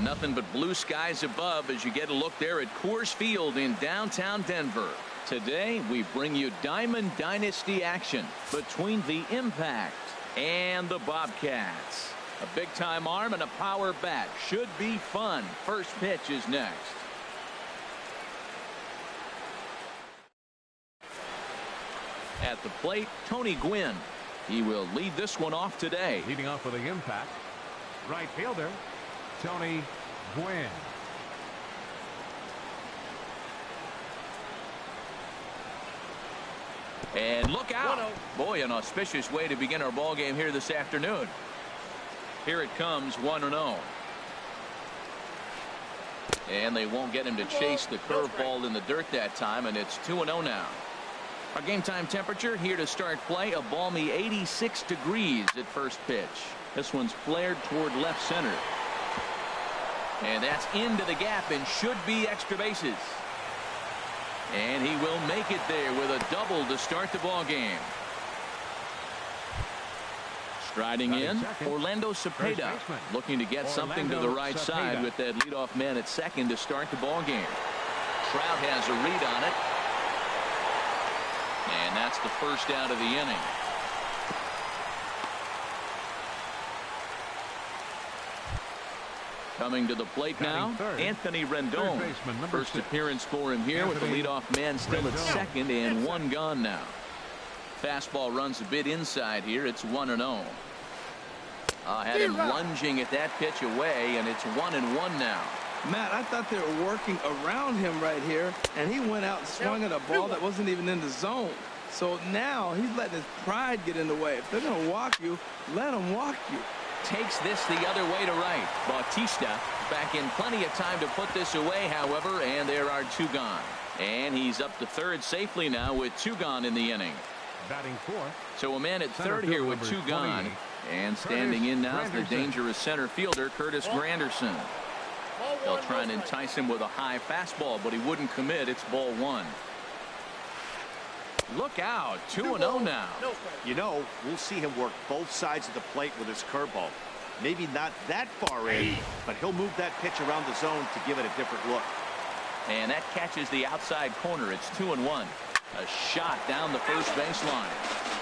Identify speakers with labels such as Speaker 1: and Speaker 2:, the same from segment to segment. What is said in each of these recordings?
Speaker 1: Nothing but blue skies above as you get a look there at Coors Field in downtown Denver. Today we bring you Diamond Dynasty action between the Impact and the Bobcats. A big time arm and a power bat should be fun. First pitch is next. At the plate, Tony Gwynn. He will lead this one off today.
Speaker 2: Leading off for the Impact, right fielder Tony Gwynn.
Speaker 1: And look out. Boy, an auspicious way to begin our ball game here this afternoon. Here it comes, 1-0. And they won't get him to chase the curveball in the dirt that time, and it's 2-0 now. Our game time temperature here to start play, a balmy 86 degrees at first pitch. This one's flared toward left center. And that's into the gap and should be extra bases. And he will make it there with a double to start the ball game. Striding in, Orlando Cepeda, looking to get something to the right side with that leadoff man at second to start the ball game. Trout has a read on it. And that's the first out of the inning. Coming to the plate now, Anthony Rendon. First appearance for him here with the leadoff man still at second and one gone now. Fastball runs a bit inside here. It's 1-0. Had him lunging at that pitch away, and it's 1-1 now.
Speaker 3: Matt, I thought they were working around him right here, and he went out and swung at a ball that wasn't even in the zone. So now he's letting his pride get in the way. If they're going to walk you, let them walk you.
Speaker 1: Takes this the other way to right. Bautista back in plenty of time to put this away, however, and there are two gone. And he's up to third safely now with two gone in the inning.
Speaker 2: Batting fourth.
Speaker 1: So a man at third here with two gone. And standing in now is the dangerous center fielder, Curtis Granderson. They'll try and entice him with a high fastball, but he wouldn't commit. It's ball one. Look out, 2-0 now.
Speaker 4: You know, we'll see him work both sides of the plate with his curveball. Maybe not that far in, but he'll move that pitch around the zone to give it a different look.
Speaker 1: And that catches the outside corner. It's 2-1. A shot down the first baseline.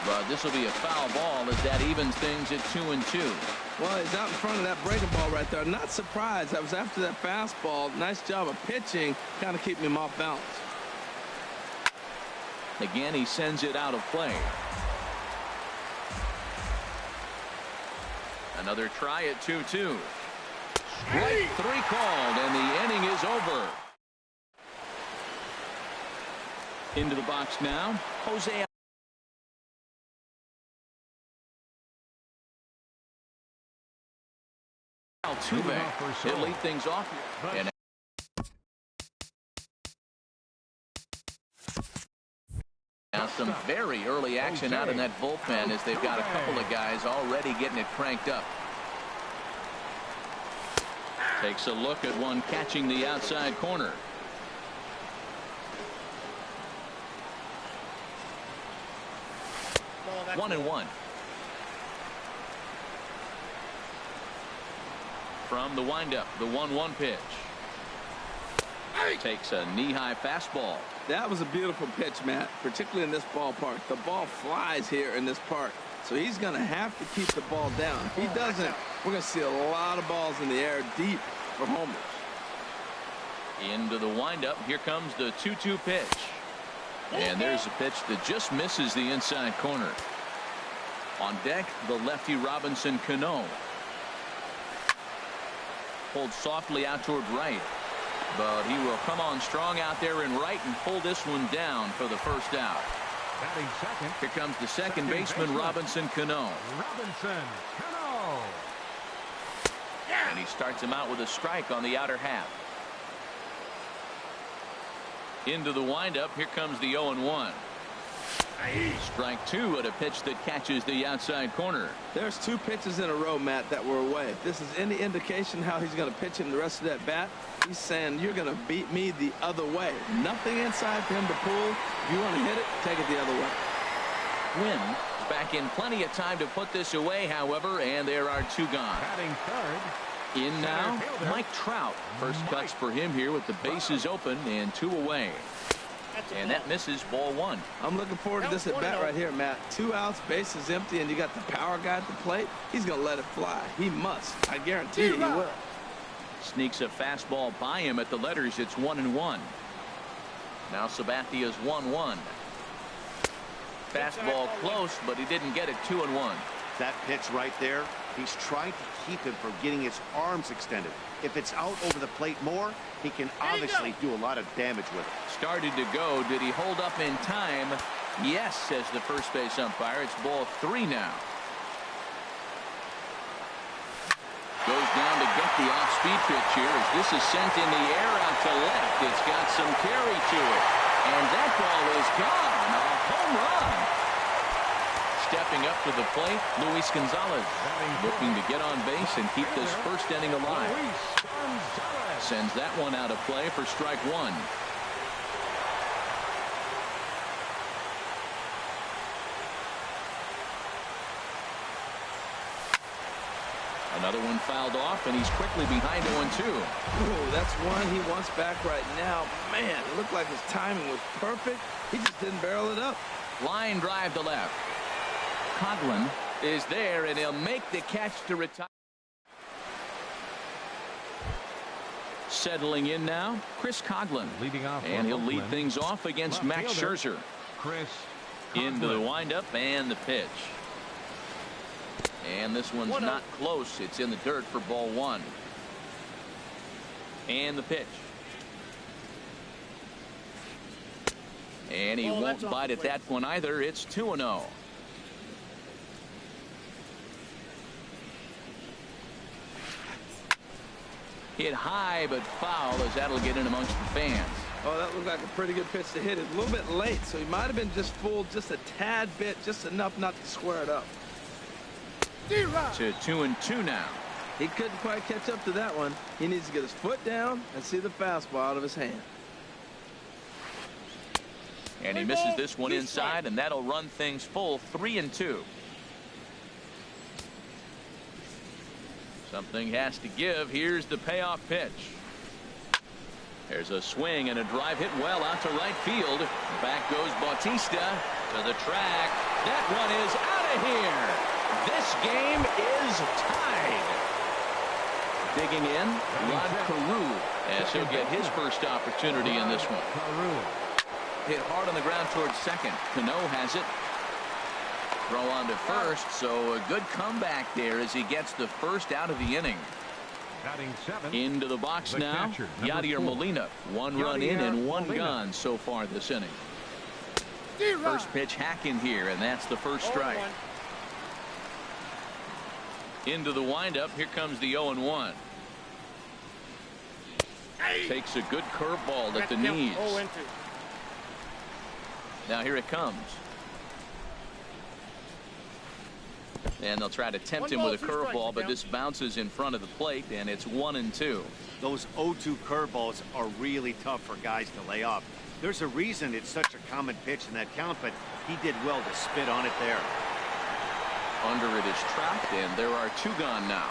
Speaker 1: But this will be a foul ball as that evens things at 2-2.
Speaker 3: Well, he's out in front of that breaking ball right there. Not surprised. That was after that fastball. Nice job of pitching, kind of keeping him off balance.
Speaker 1: Again, he sends it out of play. Another try at 2-2. Strike three called, and the inning is over. Into the box now, Jose Altuve. He'll lead things off here. And now some very early action out in that bullpen as they've got a couple of guys already getting it cranked up. Takes a look at one catching the outside corner. One and one. From the windup, the 1-1 pitch. Takes a knee-high fastball.
Speaker 3: That was a beautiful pitch, Matt, particularly in this ballpark. The ball flies here in this park, so he's going to have to keep the ball down. If he doesn't, we're going to see a lot of balls in the air deep for homers.
Speaker 1: Into the windup. Here comes the 2-2 pitch. And there's a pitch that just misses the inside corner. On deck, the lefty Robinson Cano. Pulled softly out toward right. But he will come on strong out there in right and pull this one down for the first out.
Speaker 2: Batting second.
Speaker 1: Here comes the second baseman, Robinson Cano.
Speaker 2: Robinson Cano.
Speaker 1: And he starts him out with a strike on the outer half. Into the windup. Here comes the 0-1. Strike two at a pitch that catches the outside corner.
Speaker 3: There's two pitches in a row, Matt, that were away. If this is any indication how he's going to pitch him the rest of that bat, he's saying you're going to beat me the other way. Nothing inside for him to pull. If you want to hit it, take it the other way.
Speaker 1: Gwynn back in plenty of time to put this away, however, and there are 2 gone.
Speaker 2: Batting third.
Speaker 1: In now, Mike Trout. First cuts for him here with the bases open and 2 away. And that misses, ball 1.
Speaker 3: I'm looking forward to this at bat right here, Matt. 2 outs, bases empty, and you got the power guy at the plate. He's going to let it fly. He must. I guarantee you he will.
Speaker 1: Sneaks a fastball by him at the letters. It's 1-1. Now Sabathia's 1-1. Fastball close, but he didn't get it. 2-1.
Speaker 4: That pitch right there, he's trying to keep him from getting his arms extended. If it's out over the plate more, he can obviously do a lot of damage with it.
Speaker 1: Started to go. Did he hold up in time? Yes, says the first base umpire. It's ball 3 now. Goes down to get the off-speed pitch here as this is sent in the air out to left. It's got some carry to it. And that ball is gone. A home run. Stepping up to the plate, Luis Gonzalez. Looking to get on base and keep this first inning alive. Sends that one out of play for strike 1. Another one fouled off, and he's quickly behind 0-2.
Speaker 3: Ooh, that's one he wants back right now. Man, it looked like his timing was perfect. He just didn't barrel it up.
Speaker 1: Line drive to left. Coghlan is there, and he'll make the catch to retire. Settling in now, Chris Coghlan.
Speaker 2: Leading off,
Speaker 1: and he'll lead things off against Max Scherzer.
Speaker 2: Chris
Speaker 1: Into the windup and the pitch. And this one's not close. It's in the dirt for ball 1. And the pitch. And he won't bite at that one either. It's 2-0. Hit high but foul as that'll get in amongst the fans.
Speaker 3: Oh, that looked like a pretty good pitch to hit. It a little bit late, so he might have been just fooled just a tad bit, just enough not to square it up.
Speaker 1: To 2-2 now.
Speaker 3: He couldn't quite catch up to that one. He needs to get his foot down and see the fastball out of his hand.
Speaker 1: And he misses this one inside, and that'll run things full. 3-2. Something has to give. Here's the payoff pitch. There's a swing and a drive hit well out to right field. Back goes Bautista to the track. That one is out of here. This game is tied. Digging in, Rod Carew, as he'll get his first opportunity in this one. Hit hard on the ground towards second. Cano has it. Throw on to first, so a good comeback there as he gets the first out of the inning. Into the box now, Yadier Molina. 1 run in and 1 gone so far this inning. First pitch hacking here, and that's the first strike. Into the windup, here comes the 0-1. Takes a good curveball at the knees. Now here it comes. And they'll try to tempt him with a curveball, but this bounces in front of the plate, and it's 1-2.
Speaker 4: Those 0-2 curveballs are really tough for guys to lay off. There's a reason it's such a common pitch in that count, but he did well to spit on it there.
Speaker 1: Under it is Trout, and there are 2 gone now.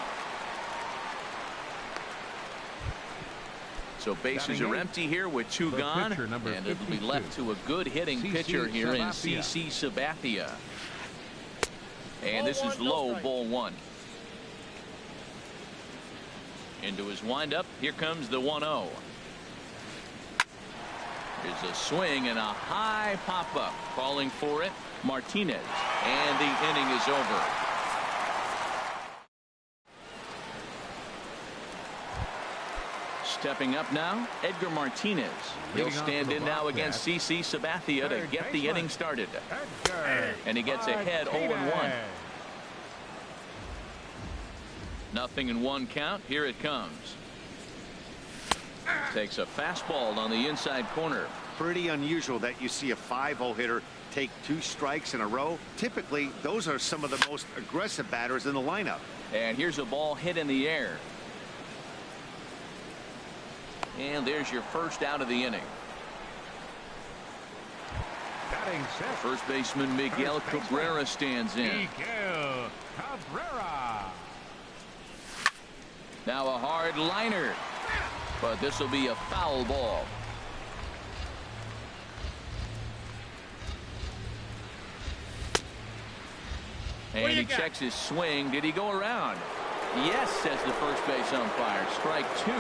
Speaker 1: So bases are empty here with 2 gone, and it'll be left to a good hitting pitcher here in CC Sabathia. And this is low, ball 1. Into his windup, here comes the 1-0. There's a swing and a high pop-up. Calling for it, Martinez. And the inning is over. Stepping up now, Edgar Martinez. He'll stand in now against CC Sabathia to get the inning started. And he gets ahead 0-1. Nothing in 1 count. Here it comes. Takes a fastball on the inside corner.
Speaker 4: Pretty unusual that you see a 5-0 hitter take 2 strikes in a row. Typically, those are some of the most aggressive batters in the lineup.
Speaker 1: And here's a ball hit in the air. And there's your first out of the inning.
Speaker 2: Batting sixth.
Speaker 1: First baseman Miguel Cabrera stands in.
Speaker 2: Miguel Cabrera.
Speaker 1: Now a hard liner, but this will be a foul ball. And he checks his swing. Did he go around? Yes, says the first base umpire. Strike two.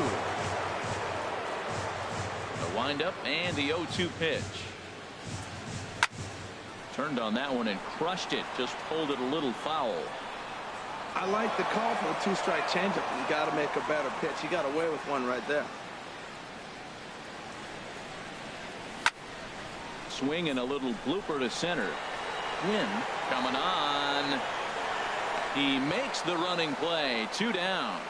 Speaker 1: The windup and the 0-2 pitch. Turned on that one and crushed it. Just pulled it a little foul.
Speaker 3: I like the call for a two-strike changeup. You got to make a better pitch. He got away with one right there.
Speaker 1: Swing and a little blooper to center. Win coming on. He makes the running play. 2 down.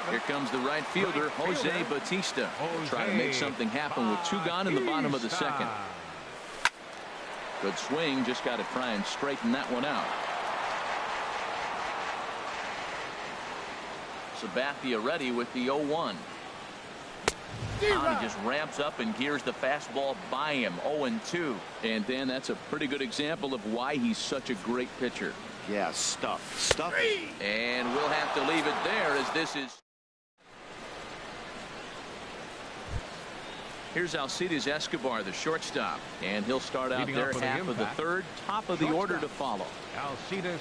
Speaker 1: Here comes the right fielder, Jose Bautista. Try to make something happen with 2 gone in the bottom of the second. Good swing. Just got to try and straighten that one out. Sabathia ready with the 0-1. He just ramps up and gears the fastball by him. 0-2. And then that's a pretty good example of why he's such a great pitcher.
Speaker 4: Yeah, stuff.
Speaker 1: And we'll have to leave it there as this is. Here's Alcides Escobar, the shortstop, and he'll start out there half of the third. Top of the order to follow.
Speaker 2: Alcides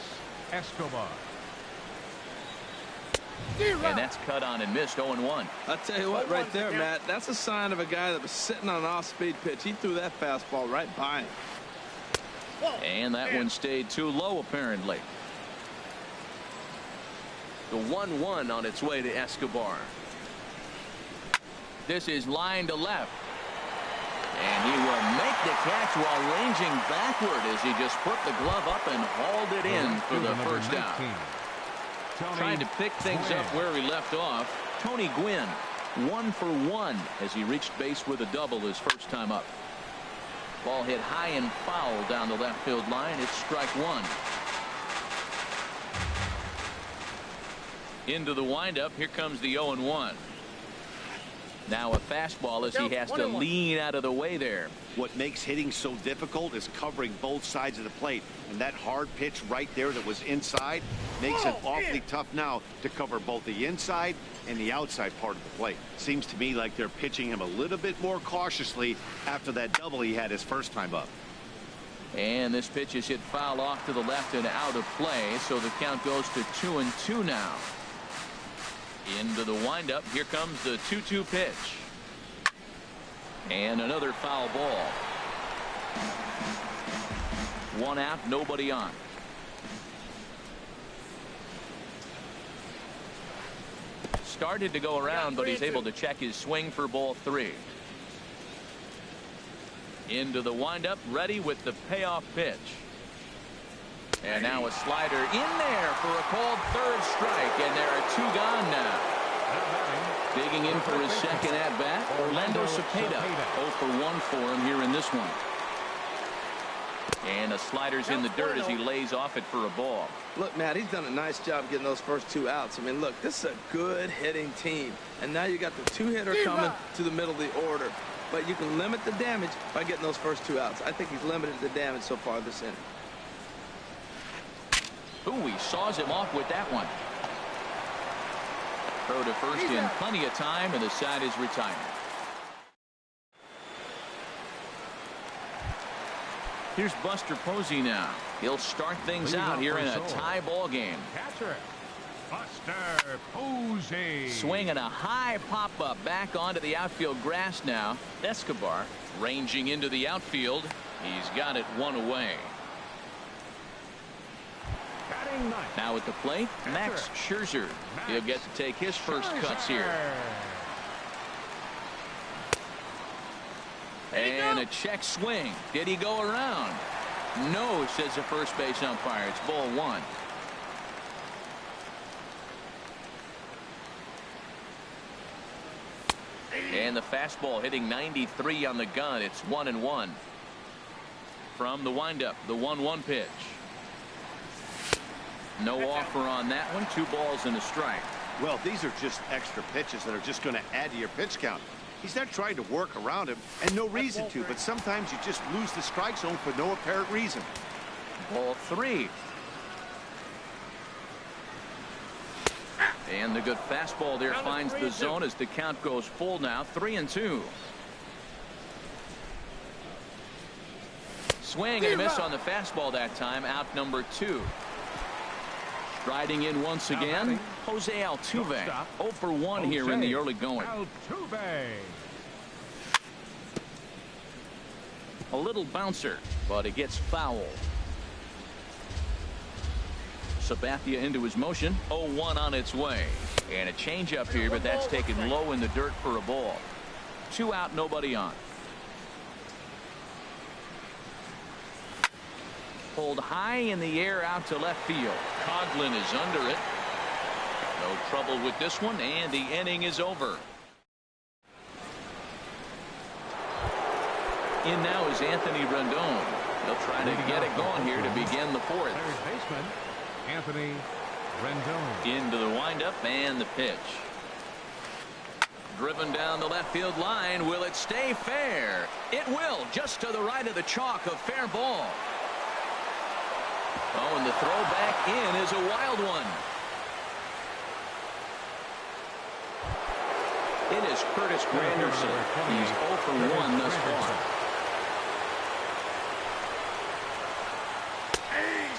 Speaker 2: Escobar.
Speaker 3: And that's cut on and missed. 0-1. I'll tell you what, right there, Matt, that's a sign of a guy that was sitting on an off-speed pitch. He threw that fastball right by him.
Speaker 1: And that one stayed too low, apparently. The 1-1 on its way to Escobar. This is line to left. And he will make the catch while ranging backward as he just put the glove up and hauled it in for the first out. Trying to pick things up where he left off. Tony Gwynn, 1 for 1 as he reached base with a double his first time up. Ball hit high and foul down the left field line. It's strike 1. Into the windup. Here comes the 0-1. Now a fastball as he has to lean out of the way there.
Speaker 4: What makes hitting so difficult is covering both sides of the plate. And that hard pitch right there that was inside makes it awfully tough now to cover both the inside and the outside part of the plate. Seems to me like they're pitching him a little bit more cautiously after that double he had his first time up.
Speaker 1: And this pitch is hit foul off to the left and out of play. So the count goes to 2-2 now. Into the windup. Here comes the 2-2 pitch. And another foul ball. 1 out, nobody on. Started to go around, but he's able to check his swing for ball 3. Into the windup, ready with the payoff pitch. And now a slider in there for a called third strike, and there are 2 gone now. Digging in for his second at-bat, Orlando Cepeda. 0 for 1 for him here in this one. And the slider's in the dirt as he lays off it for a ball.
Speaker 3: Look, Matt, he's done a nice job getting those first 2 outs. I mean, look, this is a good hitting team. And now you got the 2-hitter coming to the middle of the order. But you can limit the damage by getting those first 2 outs. I think he's limited the damage so far this inning.
Speaker 1: Ooh, he saws him off with that one. Throw to first in plenty of time, and the side is retired. Here's Buster Posey now. He'll start things out here in a tie ball game.
Speaker 2: Catcher, Buster Posey.
Speaker 1: Swinging a high pop-up back onto the outfield grass now. Escobar ranging into the outfield. He's got it 1 away. Now at the plate, Max Scherzer. He'll get to take his first cuts here. And a check swing. Did he go around? No, says the first base umpire. It's ball 1. And the fastball hitting 93 on the gun. It's 1-1. From the windup, the 1-1 pitch. No offer on that one. 2 balls and a strike.
Speaker 4: Well, these are just extra pitches that are just going to add to your pitch count. He's not trying to work around him, and no reason to, but sometimes you just lose the strike zone for no apparent reason.
Speaker 1: Ball 3. And the good fastball there finds the zone as the count goes full now, 3-2. Swing and a miss on the fastball that time, out number 2. Striding in once again, Jose Altuve. 0 for 1 here in the early going.
Speaker 2: Altuve.
Speaker 1: A little bouncer, but it gets fouled. Sabathia into his motion. 0-1 on its way. And a changeup here, but that's taken low in the dirt for a ball. 2 out, nobody on. Pulled high in the air out to left field. Coghlan is under it. No trouble with this one, and the inning is over. In now is Anthony Rendon. He'll try to get it going here to begin the 4th.
Speaker 2: Third baseman Anthony Rendon.
Speaker 1: Into the windup and the pitch. Driven down the left field line. Will it stay fair? It will, just to the right of the chalk, a fair ball. Oh, and the throw back in is a wild one. It is Curtis Granderson. He's 0 for 1 thus far.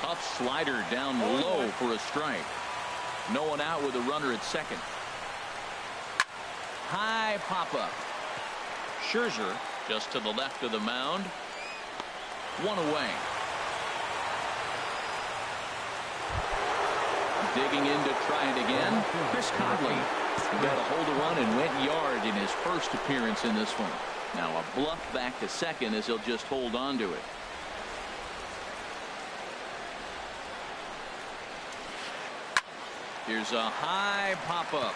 Speaker 1: Tough slider down low for a strike. No one out with a runner at second. High pop-up. Scherzer just to the left of the mound. 1 away. Digging in to try it again. Chris Coghlan got a hold of one and went yard in his first appearance in this one. Now a bluff back to second as he'll just hold on to it. Here's a high pop-up.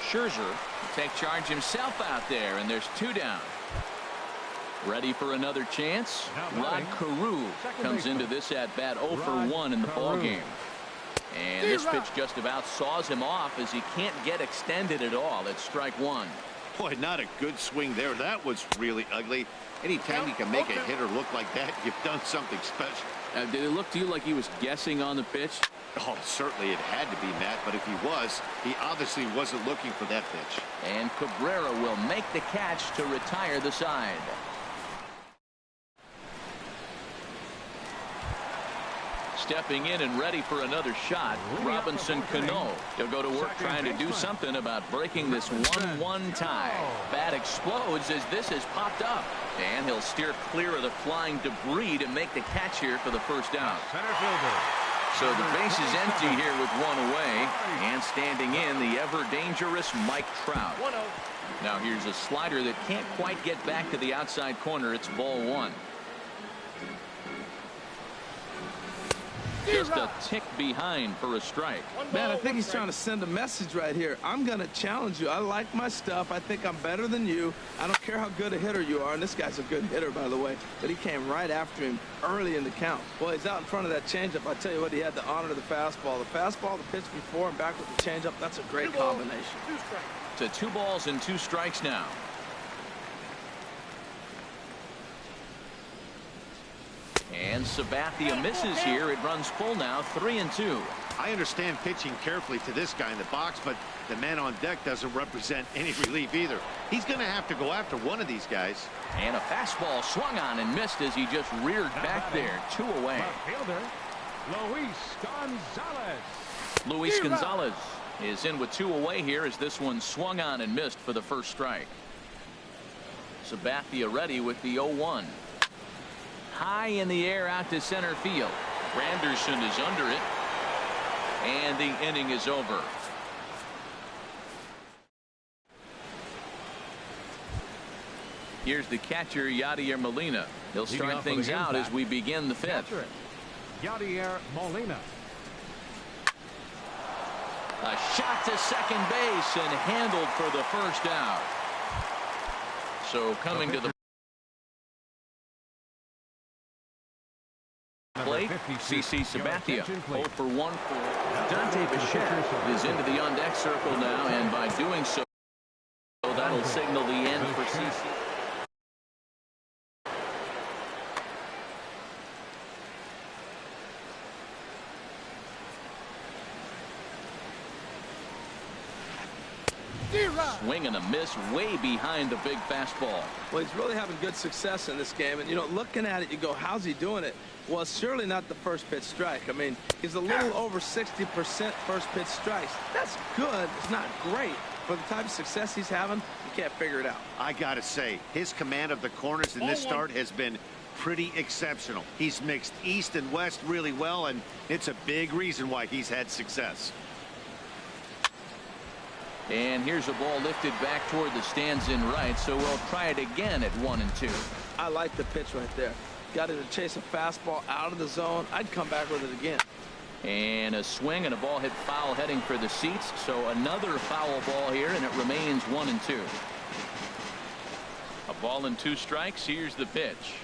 Speaker 1: Scherzer will take charge himself out there, and there's 2 down. Ready for another chance. Rod Carew comes into this at bat 0 for 1 in the ball game. And this pitch just about saws him off as he can't get extended at all. It's strike 1.
Speaker 4: Boy, not a good swing there. That was really ugly. Anytime you can make a hitter look like that, you've done something special.
Speaker 1: Did it look to you like he was guessing on the pitch?
Speaker 4: Oh, certainly it had to be, Matt, but if he was, he obviously wasn't looking for that pitch.
Speaker 1: And Cabrera will make the catch to retire the side. Stepping in and ready for another shot, Robinson Cano. He'll go to work trying to do something about breaking this 1-1 tie. Bat explodes as this has popped up. And he'll steer clear of the flying debris to make the catch here for the first out.
Speaker 2: Center fielder.
Speaker 1: So the base is empty here with 1 away. And standing in, the ever-dangerous Mike Trout. Now here's a slider that can't quite get back to the outside corner. It's ball 1. Just a tick behind for a strike.
Speaker 3: Man, I think he's trying to send a message right here. I'm going to challenge you. I like my stuff. I think I'm better than you. I don't care how good a hitter you are. And this guy's a good hitter, by the way. But he came right after him early in the count. Well, he's out in front of that changeup. I tell you what, he had the honor of the fastball. The fastball, the pitch before, and back with the changeup. That's a great combination.
Speaker 1: To 2 balls and 2 strikes now. And Sabathia misses here. It runs full now, 3-2.
Speaker 4: I understand pitching carefully to this guy in the box, but the man on deck doesn't represent any relief either. He's going to have to go after one of these guys.
Speaker 1: And a fastball swung on and missed as he just reared back there. 2 away.
Speaker 2: Fielder Luis Gonzalez.
Speaker 1: Luis Gonzalez is in with 2 away here as this one swung on and missed for the first strike. Sabathia ready with the 0-1. High in the air out to center field. Granderson is under it. And the inning is over. Here's the catcher, Yadier Molina. He'll start things out as we begin the 5th.
Speaker 2: Yadier Molina.
Speaker 1: A shot to second base and handled for the first out. So coming to the plate CC Sabathia 0 for 1 for Dante Bichette is into the on-deck circle now, and by doing so, that'll signal the end for CC. Swing and a miss way behind the big fastball.
Speaker 3: Well, he's really having good success in this game. And, you know, looking at it, you go, how's he doing it? Well, it's surely not the first pitch strike. I mean, he's a little over 60% first pitch strikes. That's good. It's not great. For the type of success he's having, you can't figure it out.
Speaker 4: I got to say, his command of the corners in this start has been pretty exceptional. He's mixed east and west really well, and it's a big reason why he's had success.
Speaker 1: And here's a ball lifted back toward the stands in right, so we'll try it again at 1-2.
Speaker 3: I like the pitch right there. Got it to chase a fastball out of the zone. I'd come back with it again.
Speaker 1: And a swing and a ball hit foul heading for the seats, so another foul ball here, and it remains 1-2. A ball and 2 strikes. Here's the pitch.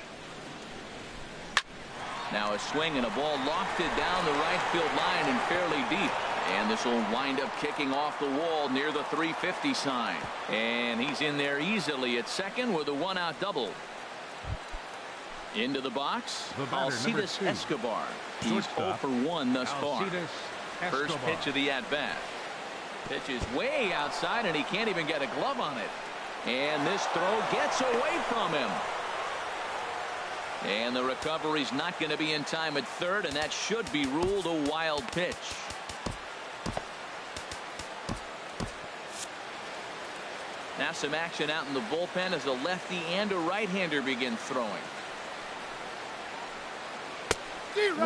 Speaker 1: Now a swing and a ball lofted down the right field line and fairly deep. And this will wind up kicking off the wall near the 350 sign. And he's in there easily at second with a 1-out double. Into the box, Alcides Escobar. He's 0 for 1 thus far. First pitch of the at-bat. Pitch is way outside, and he can't even get a glove on it. And this throw gets away from him. And the recovery's not going to be in time at third, and that should be ruled a wild pitch. Now some action out in the bullpen as a lefty and a right-hander begin throwing.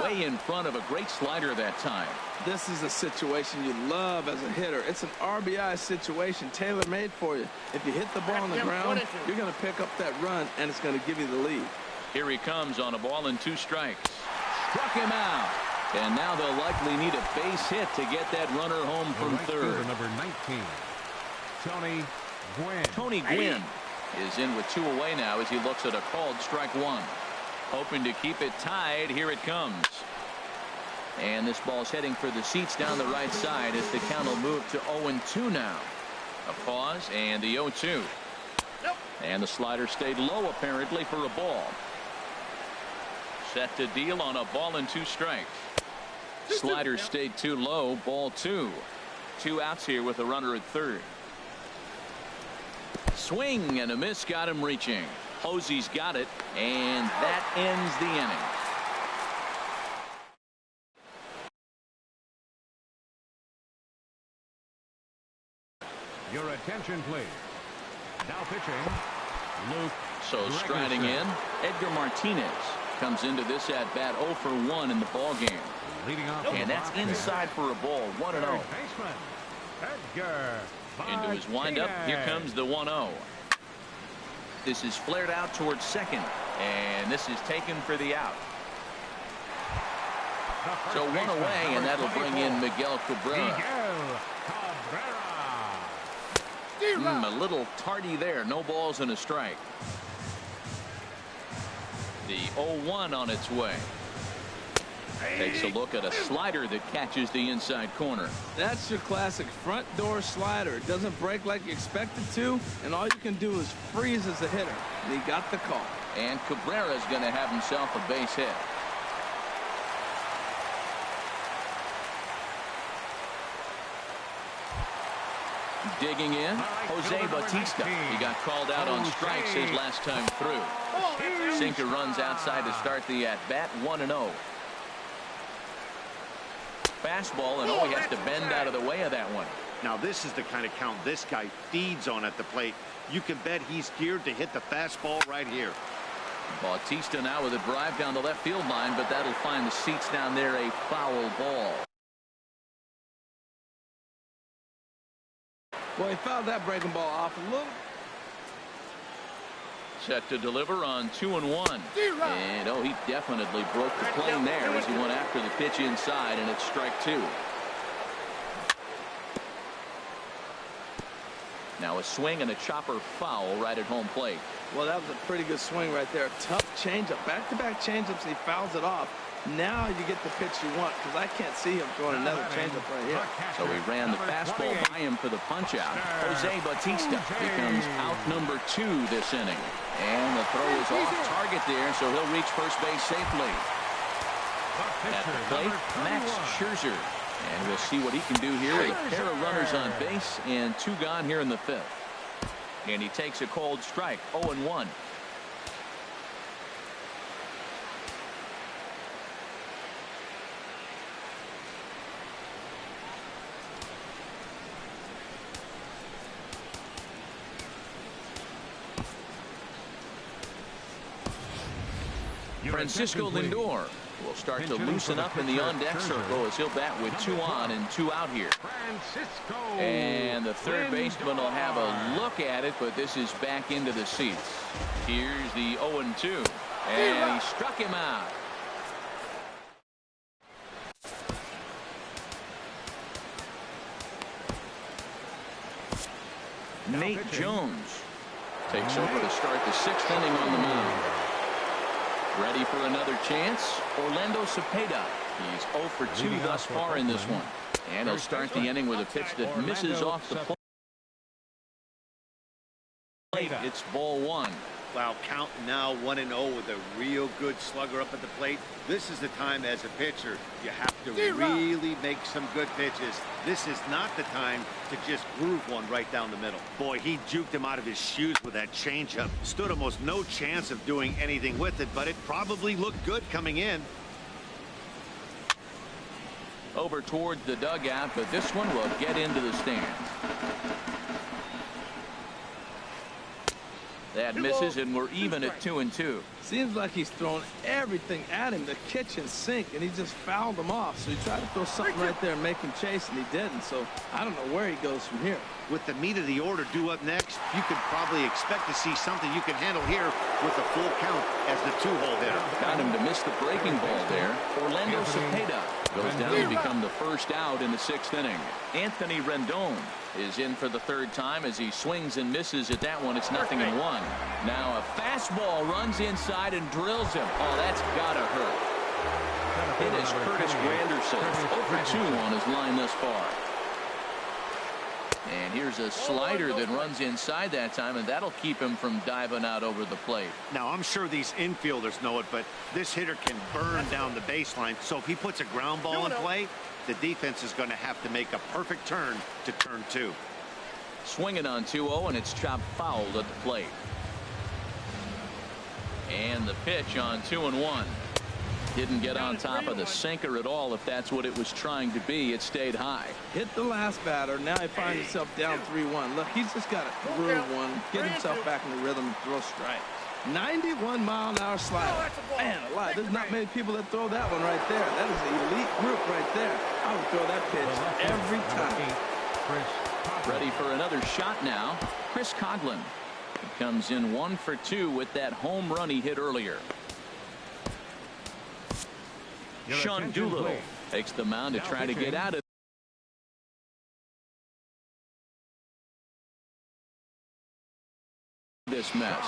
Speaker 1: Way in front of a great slider that time.
Speaker 3: This is a situation you love as a hitter. It's an RBI situation tailor-made for you. If you hit the ball on the ground, you're going to pick up that run, and it's going to give you the lead.
Speaker 1: Here he comes on a ball and 2 strikes. Struck him out. And now they'll likely need a base hit to get that runner home from third.
Speaker 2: Number 19,
Speaker 1: Tony Gwynn is in with 2 away now as he looks at a called strike 1. Hoping to keep it tied. Here it comes. And this ball's heading for the seats down the right side as the count will move to 0-2 now. A pause and the 0-2. And the slider stayed low apparently for a ball. Set to deal on a ball and 2 strikes. Slider stayed too low. Ball 2. 2 outs here with a runner at third. Swing and a miss got him reaching. Hosey's got it, and that ends the inning.
Speaker 2: Your attention, please. Now pitching, Luke.
Speaker 1: So striding in, Edgar Martinez comes into this at bat 0 for 1 in the ball game.
Speaker 2: Leading off,
Speaker 1: and that's inside for a ball. 1-0.
Speaker 2: Edgar.
Speaker 1: Into his windup. Here comes the 1-0. This is flared out towards second, and this is taken for the out. So 1 away, and that'll bring in Miguel Cabrera. A little tardy there. No balls and a strike. The 0-1 on its way. Takes a look at a slider that catches the inside corner.
Speaker 3: That's your classic front door slider. It doesn't break like you expect it to, and all you can do is freeze as a hitter. And he got the call.
Speaker 1: And Cabrera's going to have himself a base hit. Digging in, Jose Bautista. He got called out on strikes his last time through. Sinker runs outside to start the at-bat. 1-0. Fastball, and he has to bend out of the way of that one.
Speaker 4: Now this is the kind of count this guy feeds on at the plate. You can bet he's geared to hit the fastball right here.
Speaker 1: Bautista now with a drive down the left field line, but that'll find the seats down there a foul ball.
Speaker 3: Well, he fouled that breaking ball off a little.
Speaker 1: Set to deliver on 2-1. And he definitely broke the plane there as he went after the pitch inside, and it's strike 2. Now a swing and a chopper foul right at home plate.
Speaker 3: Well, that was a pretty good swing right there. Tough changeup. Back-to-back changeups, and he fouls it off. Now you get the pitch you want, because I can't see him throwing another changeup right here.
Speaker 1: So he ran the fastball by him for the punch-out. Jose Bautista becomes out number 2 this inning. And the throw is off target there, so he'll reach first base safely. At the plate, Max Scherzer. And we'll see what he can do here with a pair of runners on base and 2 gone here in the 5th. And he takes a cold strike, 0-1. Francisco Lindor will start to loosen up in the on-deck circle as he'll bat with 2 on and 2 out here. And the third baseman will have a look at it, but this is back into the seats. Here's the 0-2, and he struck him out. Nate Jones takes over to start the 6th inning on the mound. Ready for another chance, Orlando Cepeda. He's 0 for 2 thus far in this one. And he'll start the inning with a pitch that misses off the plate. It's ball 1.
Speaker 4: Wow, count now 1-0 with a real good slugger up at the plate. This is the time as a pitcher you have to really make some good pitches. This is not the time to just groove one right down the middle. Boy, he juked him out of his shoes with that changeup. Stood almost no chance of doing anything with it, but it probably looked good coming in.
Speaker 1: Over towards the dugout, but this one will get into the stands. That misses, and we're even at 2-2.
Speaker 3: Seems like he's thrown everything at him, the kitchen sink, and he just fouled him off. So he tried to throw something right there and make him chase, and he didn't. So I don't know where he goes from here.
Speaker 4: With the meat of the order due up next, you could probably expect to see something you can handle here with a full count as the 2-hole hitter.
Speaker 1: Got him to miss the breaking ball there. Orlando Cepeda goes down to become the first out in the 6th inning. Anthony Rendon is in for the 3rd time as he swings and misses at that one. It's 0-1. Now a fastball runs inside and drills him. Oh, that's gotta hurt. It is Curtis Granderson, 0 for 2 on his line thus far. And here's a slider that runs inside that time, and that'll keep him from diving out over the plate.
Speaker 4: Now, I'm sure these infielders know it, but this hitter can burn down the baseline. So if he puts a ground ball in play, the defense is going to have to make a perfect turn to turn 2.
Speaker 1: Swinging on 2-0, and it's chopped fouled at the plate. And the pitch on 2-1. Didn't get on top of the sinker at all. If that's what it was trying to be, it stayed high.
Speaker 3: Hit the last batter. Now he finds himself down 3-1. Look, he's just got to groove one, get himself back in the rhythm, and throw strikes. 91-mile-an-hour slider. Man alive, there's not many people that throw that one right there. That is an elite group right there. I would throw that pitch every time.
Speaker 1: Ready for another shot now. Chris Coghlan. He comes in 1 for 2 with that home run he hit earlier. Sean Doolittle takes the mound to try to get out of this mess.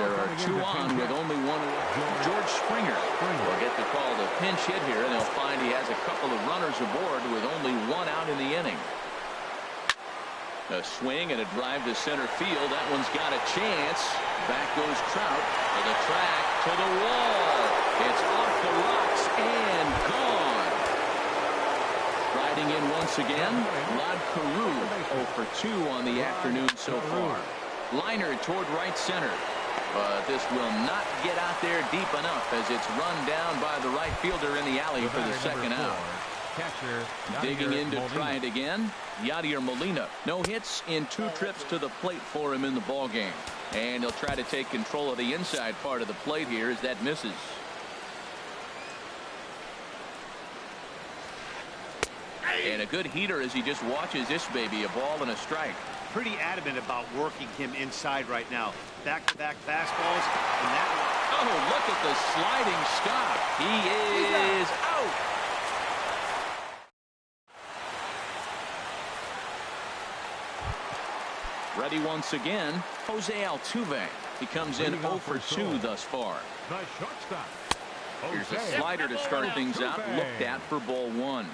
Speaker 1: There are 2 on with only 1 away. George Springer will get the call to pinch hit here, and they'll find he has a couple of runners aboard with only 1 out in the inning. A swing and a drive to center field. That one's got a chance. Back goes Trout to the track, to the wall. It's off the rocks and gone. Riding in once again, Rod Carew, 0 for 2 on the afternoon so far. Liner toward right center. But this will not get out there deep enough as it's run down by the right fielder in the alley for the 2nd out. Digging in to try it again, Yadier Molina. No hits in 2 trips to the plate for him in the ballgame. And he'll try to take control of the inside part of the plate here as that misses. And a good heater as he just watches this baby, a ball and a strike.
Speaker 4: Pretty adamant about working him inside right now. Back-to-back fastballs, and that one.
Speaker 1: Oh, look at the sliding stop. He is out. Ready once again, Jose Altuve. He comes in 0 for 2 thus far.
Speaker 2: The shortstop,
Speaker 1: Here's a slider to start things out, looked at for ball one.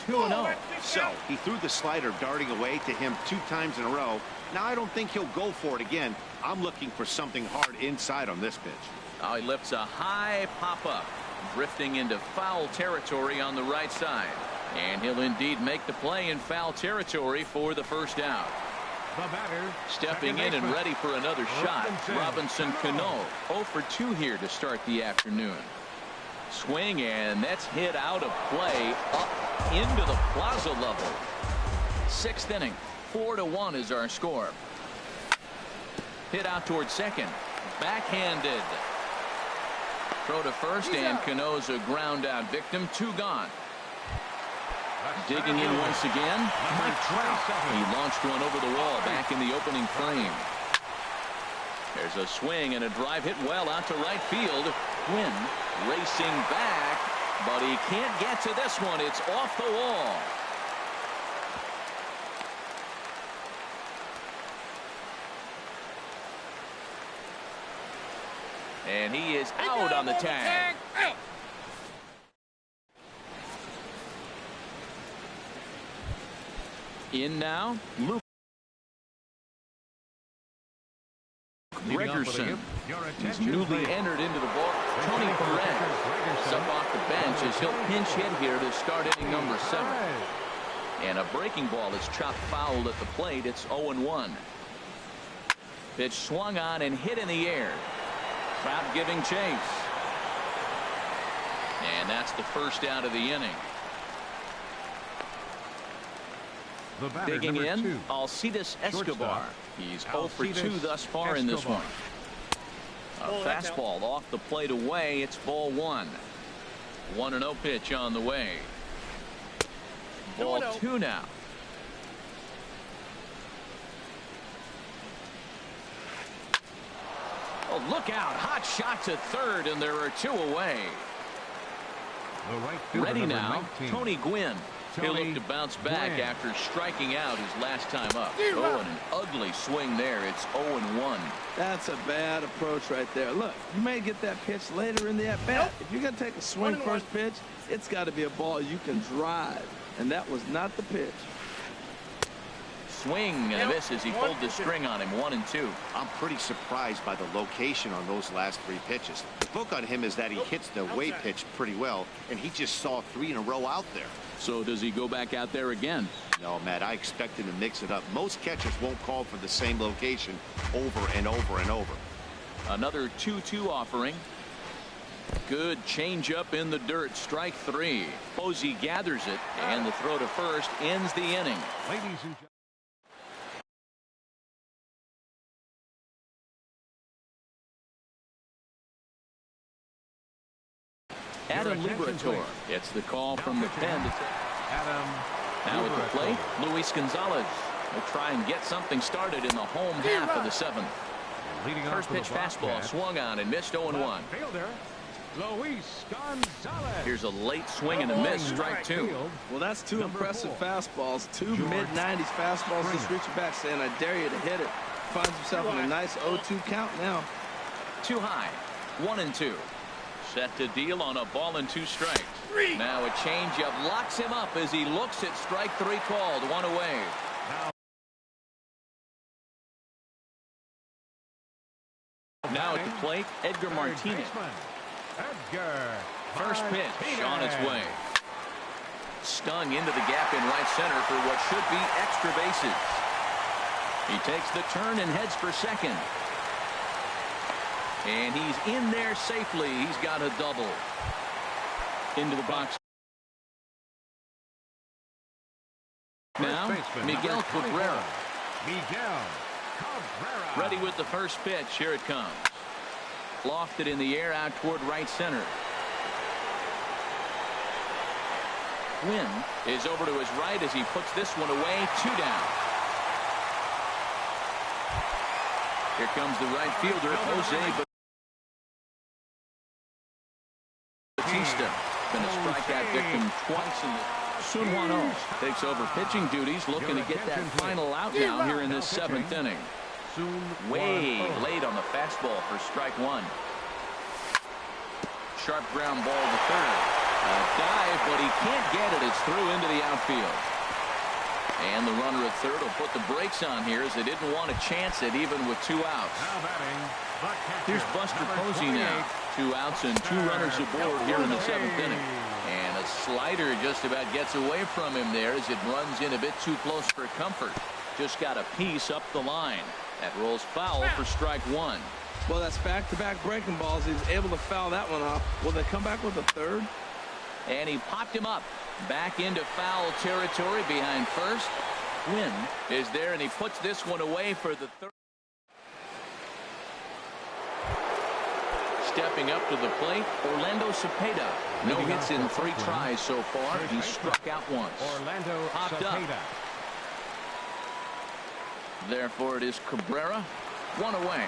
Speaker 1: 2-0.
Speaker 4: So he threw the slider darting away to him 2 times in a row. Now I don't think he'll go for it again. I'm looking for something hard inside on this pitch.
Speaker 1: Oh, he lifts a high pop-up, drifting into foul territory on the right side. And he'll indeed make the play in foul territory for the first out.
Speaker 2: The batter,
Speaker 1: stepping in and ready for another shot. Robinson Cano 0 for 2 here to start the afternoon. Swing, and that's hit out of play up into the plaza level. 6th inning. 4-1 is our score. Hit out towards second. Backhanded. Throw to first, and Cano's a ground out victim. 2 gone. Digging in once again, Mike Trout. He launched one over the wall back in the opening frame. There's a swing and a drive hit well out to right field. Quinn racing back, but he can't get to this one. It's off the wall. And he is out on the tag. In now, Luke Gregerson. He's newly entered into the ball. Tony Perez up off the bench as he'll pinch hit here to start inning number 7. And a breaking ball is chopped foul at the plate. It's 0-1. Pitch swung on and hit in the air. Trout giving chase. And that's the first out of the inning. Digging in, Alcides Escobar. He's 0 for 2 thus far in this one. A fastball off the plate away. It's ball 1. 1-0 pitch on the way. Ball 2 now. Oh, look out. Hot shot to third, and there are 2 away. Ready now, Tony Gwynn. He'll look to bounce back after striking out his last time up. Oh, and an ugly swing there. It's 0-1.
Speaker 3: That's a bad approach right there. Look, you may get that pitch later in the at-bat. If you're going to take a swing first pitch, it's got to be a ball you can drive. And that was not the pitch.
Speaker 1: Swing and a miss as he pulled the string on him. 1-2.
Speaker 4: I'm pretty surprised by the location on those last 3 pitches. The book on him is that he hits the away pitch pretty well, and he just saw 3 in a row out there.
Speaker 1: So does he go back out there again?
Speaker 4: No, Matt, I expect him to mix it up. Most catchers won't call for the same location over and over and over.
Speaker 1: Another 2-2 offering. Good changeup in the dirt. Strike 3. Posey gathers it, and the throw to first ends the inning.
Speaker 2: Ladies and
Speaker 1: Adam Liberatore. It's the call from the pen. Now at the plate, Luis Gonzalez will try and get something started in the home half of the 7th. First pitch fastball swung on and missed. 0-1.
Speaker 2: Luis Gonzalez.
Speaker 1: Here's a late swing and a miss. Strike 2.
Speaker 3: Well, that's 2 impressive fastballs. 2 mid-90s fastballs just reaching back saying, I dare you to hit it. Finds himself in a nice 0-2 count now.
Speaker 1: Too high. 1-2. Set to deal on a ball and 2 strikes. Now a changeup locks him up as he looks at strike 3 called. 1 away. Now at the plate, Edgar Martinez. First pitch on its way. Stung into the gap in right center for what should be extra bases. He takes the turn and heads for second. And he's in there safely. He's got a double. Into the box. Now, Miguel Cabrera. Ready with the first pitch. Here it comes. Lofted in the air out toward right center. Quinn is over to his right as he puts this one away. 2 down. Here comes the right fielder, Jose Bautista. Been a strikeout victim twice in the Sun Juan takes over pitching duties, looking to get that final out now here in this 7th inning.
Speaker 2: soon.
Speaker 1: Way late on the fastball for strike one. Sharp ground ball to third. A dive, but he can't get it. It's through into the outfield. And the runner at third will put the brakes on here as they didn't want to chance it even with 2 outs.
Speaker 2: Now batting, the catcher,
Speaker 1: Here's Buster
Speaker 2: number
Speaker 1: Posey now. 2 outs and 2 runners aboard here in the 7th inning. And a slider just about gets away from him there as it runs in a bit too close for comfort. Just got a piece up the line. That rolls foul for strike one.
Speaker 3: Well, that's back-to-back breaking balls. He's able to foul that one off. Will they come back with a third?
Speaker 1: And he popped him up. Back into foul territory behind first. Wynn is there, and he puts this one away for the third. Stepping up to the plate, Orlando Cepeda. No hits in 3 tries so far. He struck out once.
Speaker 2: Orlando
Speaker 1: Popped up.
Speaker 2: Cepeda.
Speaker 1: Therefore, it is Cabrera. 1 away.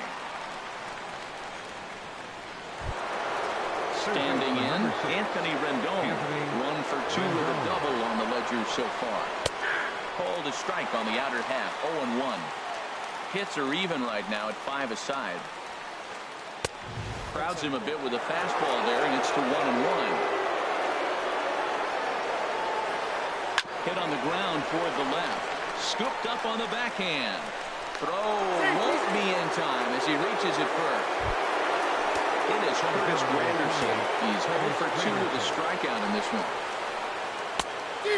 Speaker 1: Standing in, Anthony Rendon. 1 for 2 with a double on the ledger so far. Called a strike on the outer half. 0-1. Hits are even right now at 5 aside. Crowds him a bit with a fastball there, and it's to 1-1. Hit on the ground toward the left. Scooped up on the backhand. Throw won't be in time as he reaches it first. It is Curtis Granderson. He's 0 for 2 with a strikeout in this one.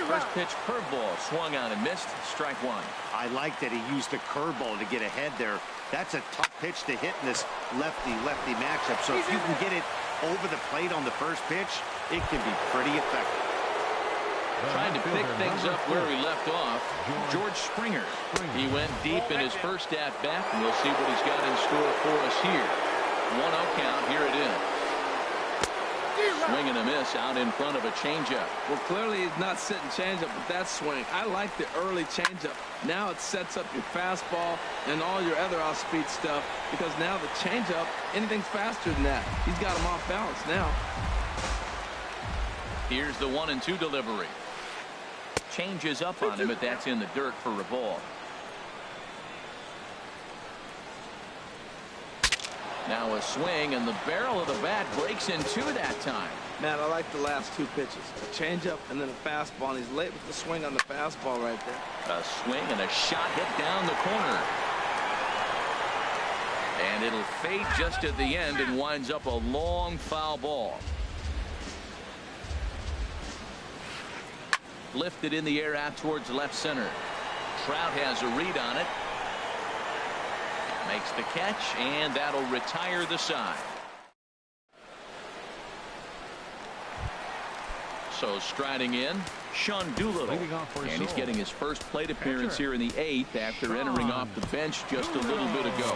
Speaker 1: First pitch curveball swung on and missed. Strike one.
Speaker 4: I like that he used the curveball to get ahead there. That's a tough pitch to hit in this lefty-lefty matchup. So if you can get it over the plate on the first pitch, it can be pretty effective.
Speaker 1: Trying to pick things up where he left off, George Springer. He went deep in his first at-bat, and we'll see what he's got in store for us here. 1-0 count. Here it is. Swing and a miss out in front of a changeup.
Speaker 3: Well, clearly he's not sitting changeup with that swing. I like the early changeup. Now it sets up your fastball and all your other off-speed stuff, because now the changeup, anything's faster than that. He's got him off balance now.
Speaker 1: Here's the 1-2 delivery. Changes up on him, but that's in the dirt for a ball. Now a swing, and the barrel of the bat breaks in 2 that time.
Speaker 3: Man, I like the last 2 pitches. A changeup and then a fastball, and he's late with the swing on the fastball right there.
Speaker 1: A swing and a shot hit down the corner. And it'll fade just at the end and winds up a long foul ball. Lifted in the air out towards left center. Trout has a read on it. Makes the catch, and that'll retire the side. So striding in, Sean Doolittle. And he's getting his first plate appearance here in the 8th after entering off the bench just a little bit ago.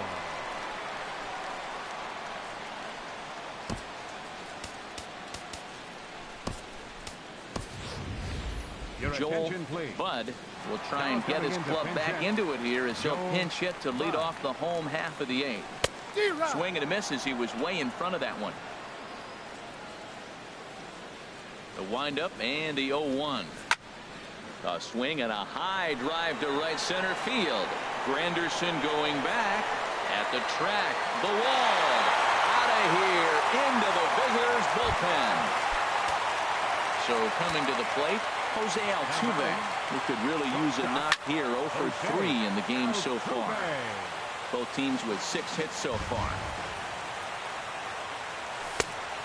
Speaker 1: Joel Bud will try and get his club back into it here as he'll pinch hit to lead off the home half of the 8th. Swing and a miss as he was way in front of that one. The windup and the 0-1. A swing and a high drive to right center field. Granderson going back at the track. The wall. Out of here into the visitors' bullpen. So coming to the plate, Jose Altuve, who could really use a knock here. 0 for 3 in the game so far. Both teams with 6 hits so far.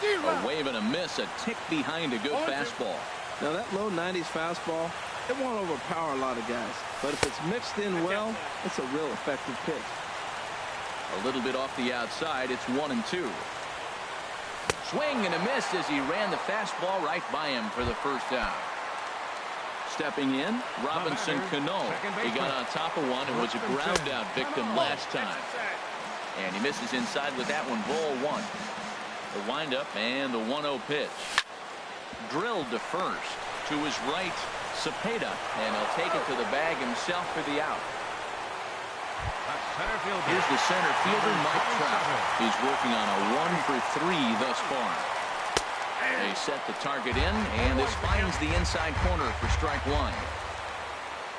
Speaker 1: A wave and a miss, a tick behind a good fastball.
Speaker 3: Now that low 90s fastball, it won't overpower a lot of guys. But if it's mixed in well, it's a real effective pitch.
Speaker 1: A little bit off the outside, it's 1-2. Swing and a miss as he ran the fastball right by him for the first out. Stepping in, Robinson Cano. He got on top of one and was a ground out victim last time. And he misses inside with that one, ball 1. The windup and the 1-0 pitch. Drilled to first. To his right, Cepeda. And he'll take it to the bag himself for the out. Here's the center fielder, Mike Trout. He's working on a 1 for 3 thus far. They set the target in, and this finds the inside corner for strike 1.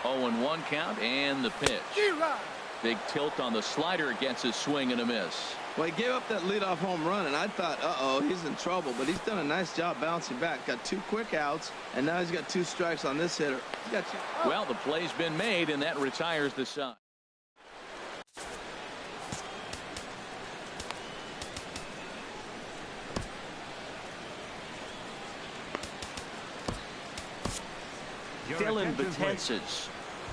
Speaker 1: 0-1 count and the pitch. Big tilt on the slider, gets a swing and a miss.
Speaker 3: Well, he gave up that leadoff home run, and I thought, uh-oh, he's in trouble. But he's done a nice job bouncing back. Got 2 quick outs, and now he's got 2 strikes on this hitter.
Speaker 1: Well, the play's been made, and that retires the side. Dylan Betances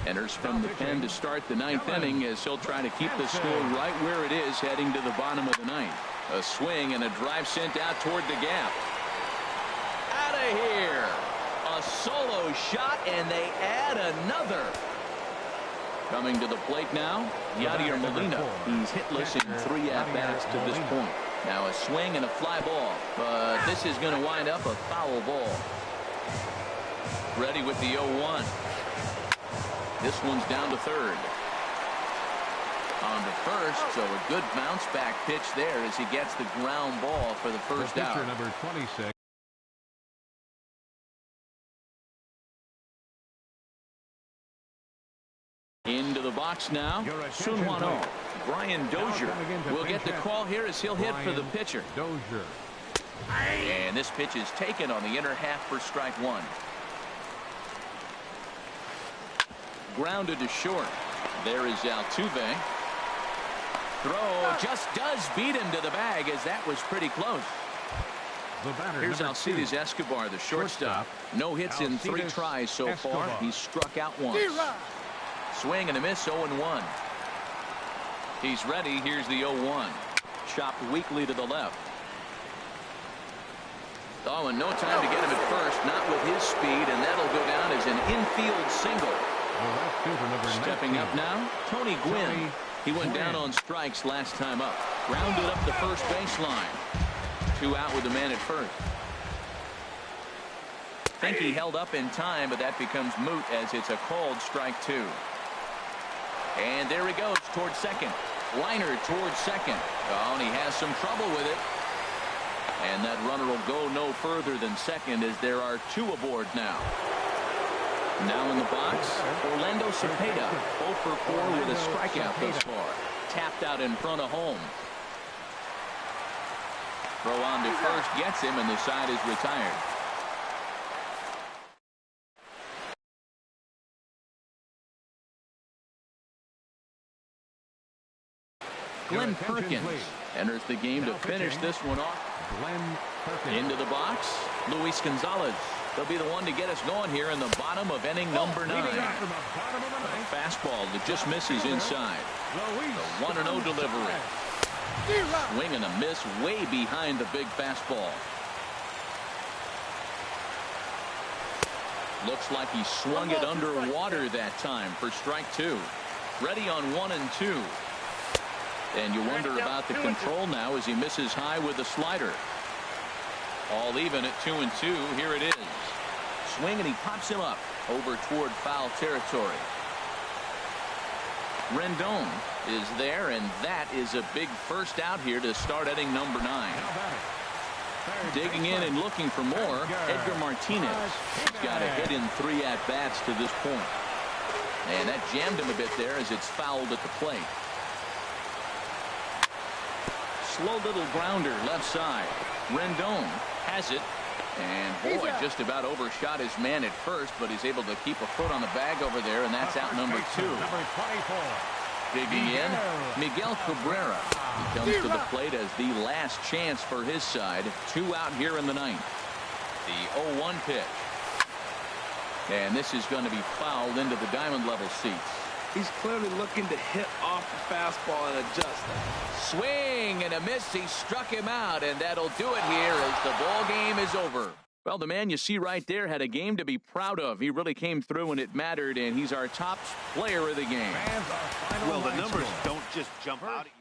Speaker 1: enters from the pen to start the 9th inning as he'll try to keep the score right where it is heading to the bottom of the 9th. A swing and a drive sent out toward the gap. Out of here. A solo shot, and they add another. Coming to the plate now, Yadier Molina. He's hitless in 3 at-bats to this point. Now a swing and a fly ball, but this is going to wind up a foul ball. Ready with the 0-1. This one's down to third. On to first, so a good bounce back pitch there as he gets the ground ball for the first out.
Speaker 2: Number 26.
Speaker 1: Into the box now, Sun Hwan-oh. Brian Dozier will get the call here as he'll hit for the pitcher.
Speaker 2: Dozier.
Speaker 1: And this pitch is taken on the inner half for strike 1. Grounded to short. There is Altuve. Throw just does beat him to the bag, as that was pretty close. Here's Alcides Escobar, the shortstop. No hits in 3 tries so far. He's struck out once. Swing and a miss, 0-1. He's ready. Here's the 0-1. Chopped weakly to the left. Oh, and no time to get him at first. Not with his speed, and that'll go down as an infield single. Stepping up now, Tony Gwynn. He went down on strikes last time up. Grounded up the first baseline. 2 out with the man at first. Think he held up in time, but that becomes moot as it's a called strike 2. And there he goes towards second. Liner towards second. Oh, and he has some trouble with it. And that runner will go no further than second as there are 2 aboard now. Now in the box, Orlando Cepeda, 0 for 4 with a strikeout thus far. Tapped out in front of home. Throw on to first gets him, and the side is retired. Glenn Perkins enters the game to finish this one off. Into the box, Luis Gonzalez. They'll be the one to get us going here in the bottom of inning number 9. A fastball that just misses inside. The 1-0 delivery. Swing and a miss way behind the big fastball. Looks like he swung it underwater that time for strike 2. Ready on 1 and 2. And you wonder about the control now as he misses high with the slider. All even at 2 and 2. Here it is. Swing, and he pops him up over toward foul territory. Rendon is there, and that is a big first out here to start inning number 9. Digging in and looking for more, Edgar Martinez. He's got a hit in 3 at-bats to this point. And that jammed him a bit there as it's fouled at the plate. Slow little grounder left side. Rendon has it. And boy, just about overshot his man at first, but he's able to keep a foot on the bag over there, and that's out number 2. Digging in, Miguel Cabrera. He comes to the plate as the last chance for his side. 2 out here in the 9th. The 0-1 pitch. And this is going to be fouled into the diamond level seats.
Speaker 3: He's clearly looking to hit off the fastball and adjust.
Speaker 1: Swing and a miss. He struck him out, and that'll do it here as the ball game is over. Well, the man you see right there had a game to be proud of. He really came through when it mattered, and he's our top player of the game.
Speaker 4: Well, the numbers don't just jump out at you.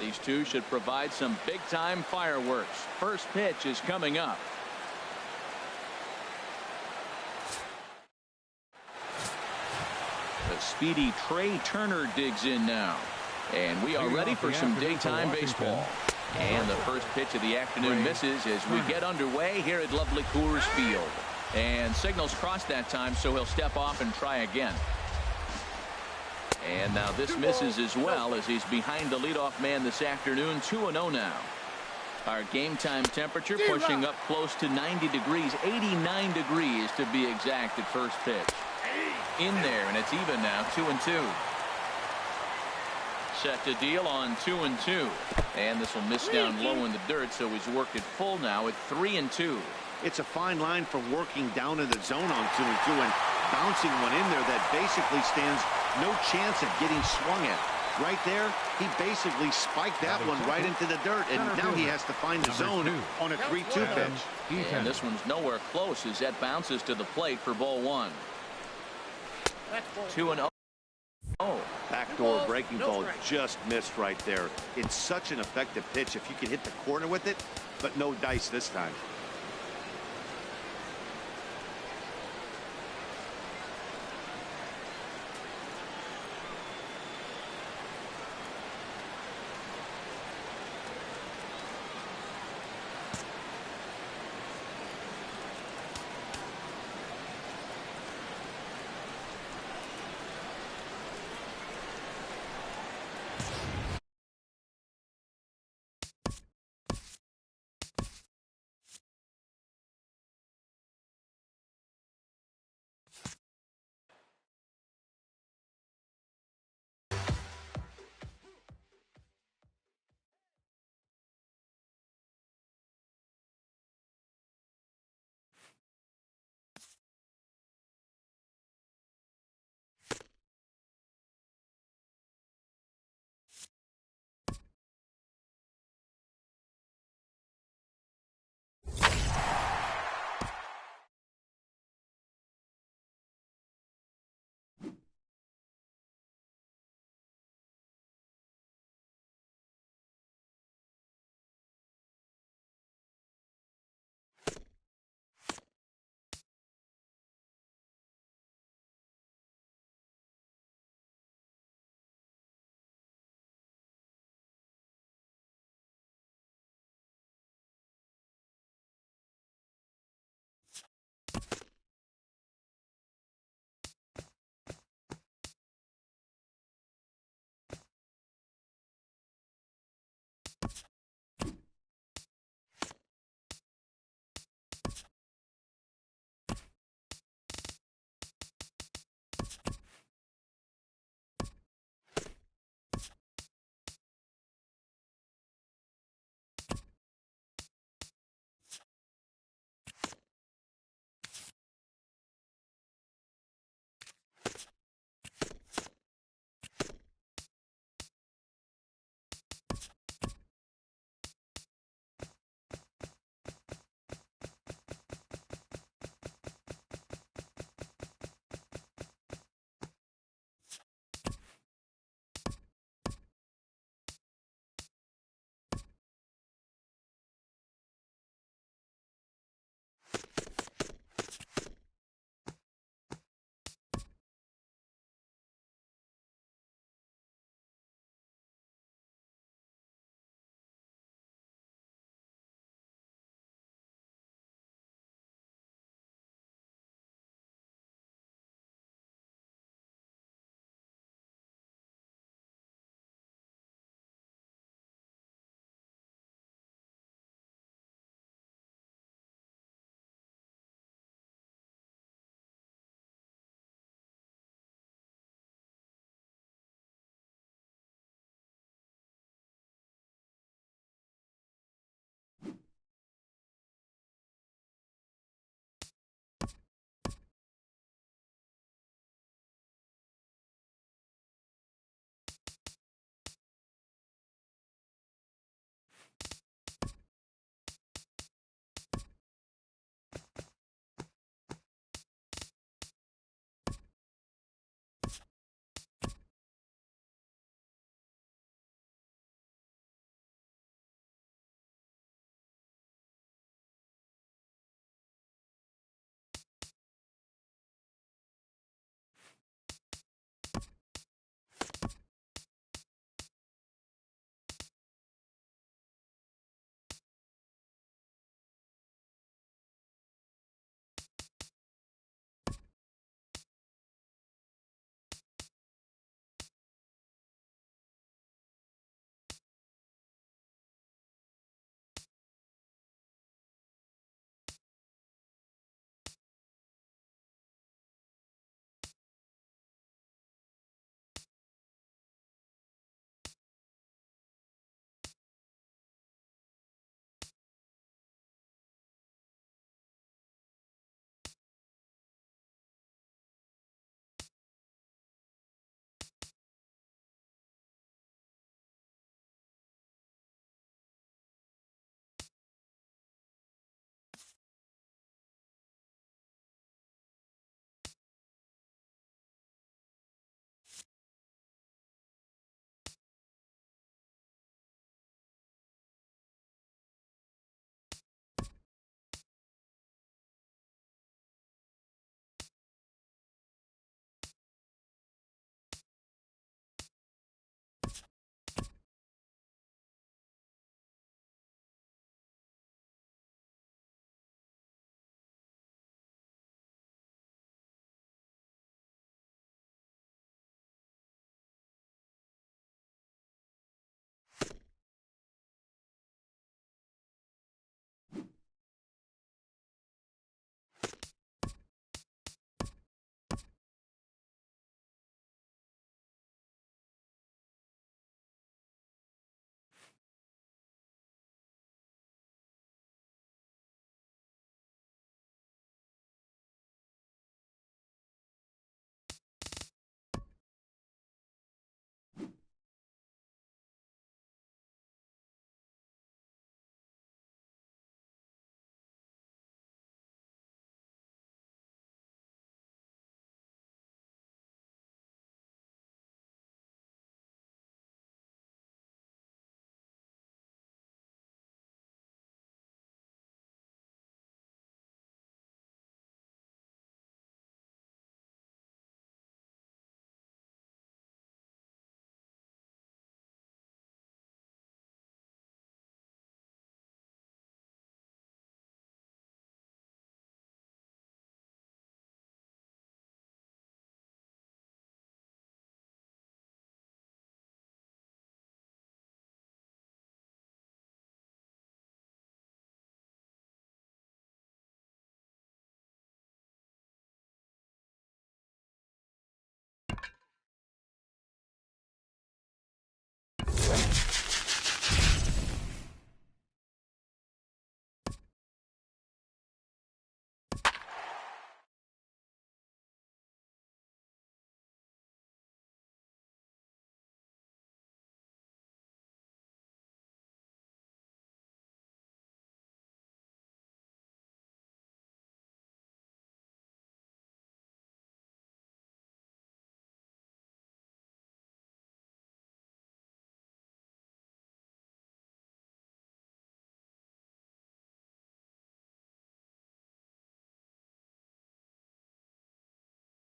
Speaker 1: These two should provide some big-time fireworks. First pitch is coming up. The speedy Trey Turner digs in now. And we are ready for some daytime baseball. And the first pitch of the afternoon misses as we get underway here at lovely Coors Field. And signals crossed that time, so he'll step off and try again. And now this misses as well as he's behind the leadoff man this afternoon. 2-0 now. Our game time temperature pushing up close to 90 degrees, 89 degrees to be exact at first pitch. In there, and it's even now, 2-2. Set to deal on 2-2. And this will miss down low in the dirt, so he's worked it full now at 3-2.
Speaker 4: It's a fine line for working down in the zone on 2-2 and bouncing one in there that basically stands no chance of getting swung at. Right there, he basically spiked that one right into the dirt, and now he has to find the zone on a 3-2 pitch.
Speaker 1: And this one's nowhere close as that bounces to the plate for ball one. 2-0.
Speaker 4: Backdoor breaking ball just missed right there. It's such an effective pitch if you can hit the corner with it, but no dice this time.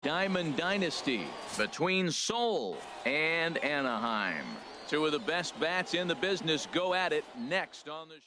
Speaker 1: Diamond Dynasty between Seoul and Anaheim. Two of the best bats in the business go at it next on the show.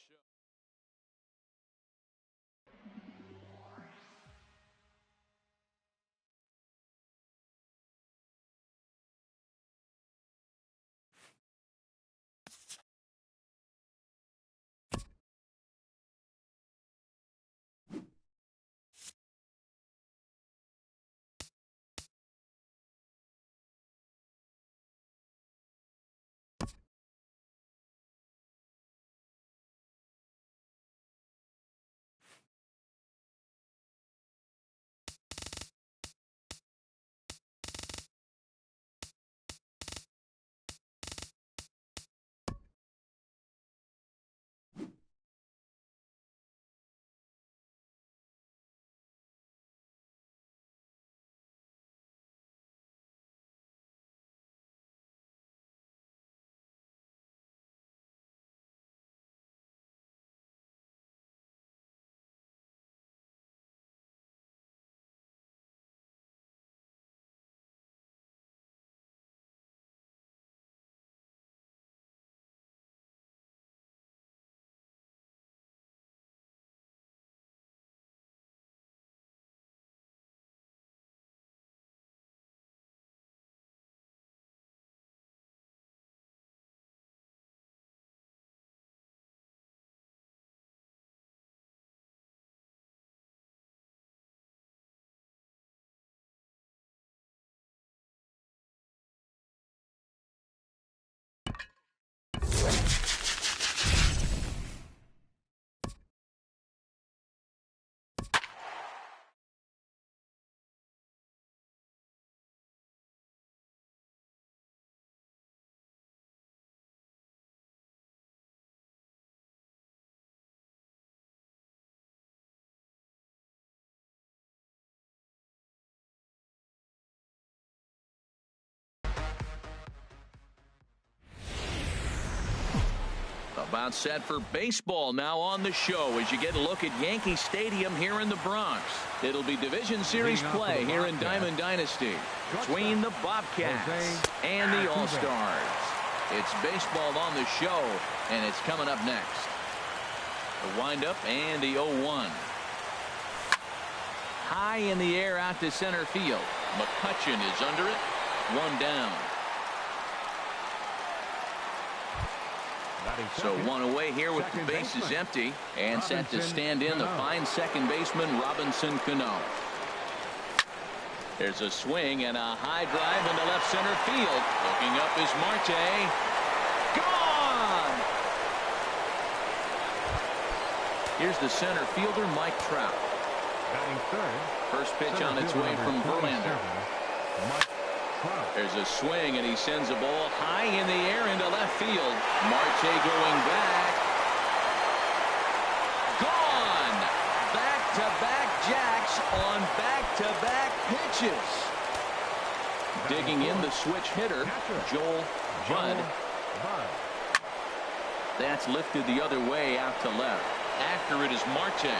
Speaker 1: About set for baseball now on the show as you get a look at Yankee Stadium here in the Bronx. It'll be Division Series play here in Diamond Dynasty between the Bobcats and the All-Stars. It's baseball on the show, and it's coming up next. The windup and the 0-1. High in the air out to center field. McCutchen is under it. One down. So one away here with the bases empty and set to stand in the fine second baseman Robinson Cano. There's a swing and a high drive into left center field. Looking up is Marte. Gone! Here's the center fielder Mike Trout. First pitch on its way from Verlander. There's a swing, and he sends a ball high in the air into left field. Marte going back. Gone! Back-to-back jacks on back-to-back pitches. Digging in the switch hitter, Joel Budd. That's lifted the other way out to left. After it is Marte.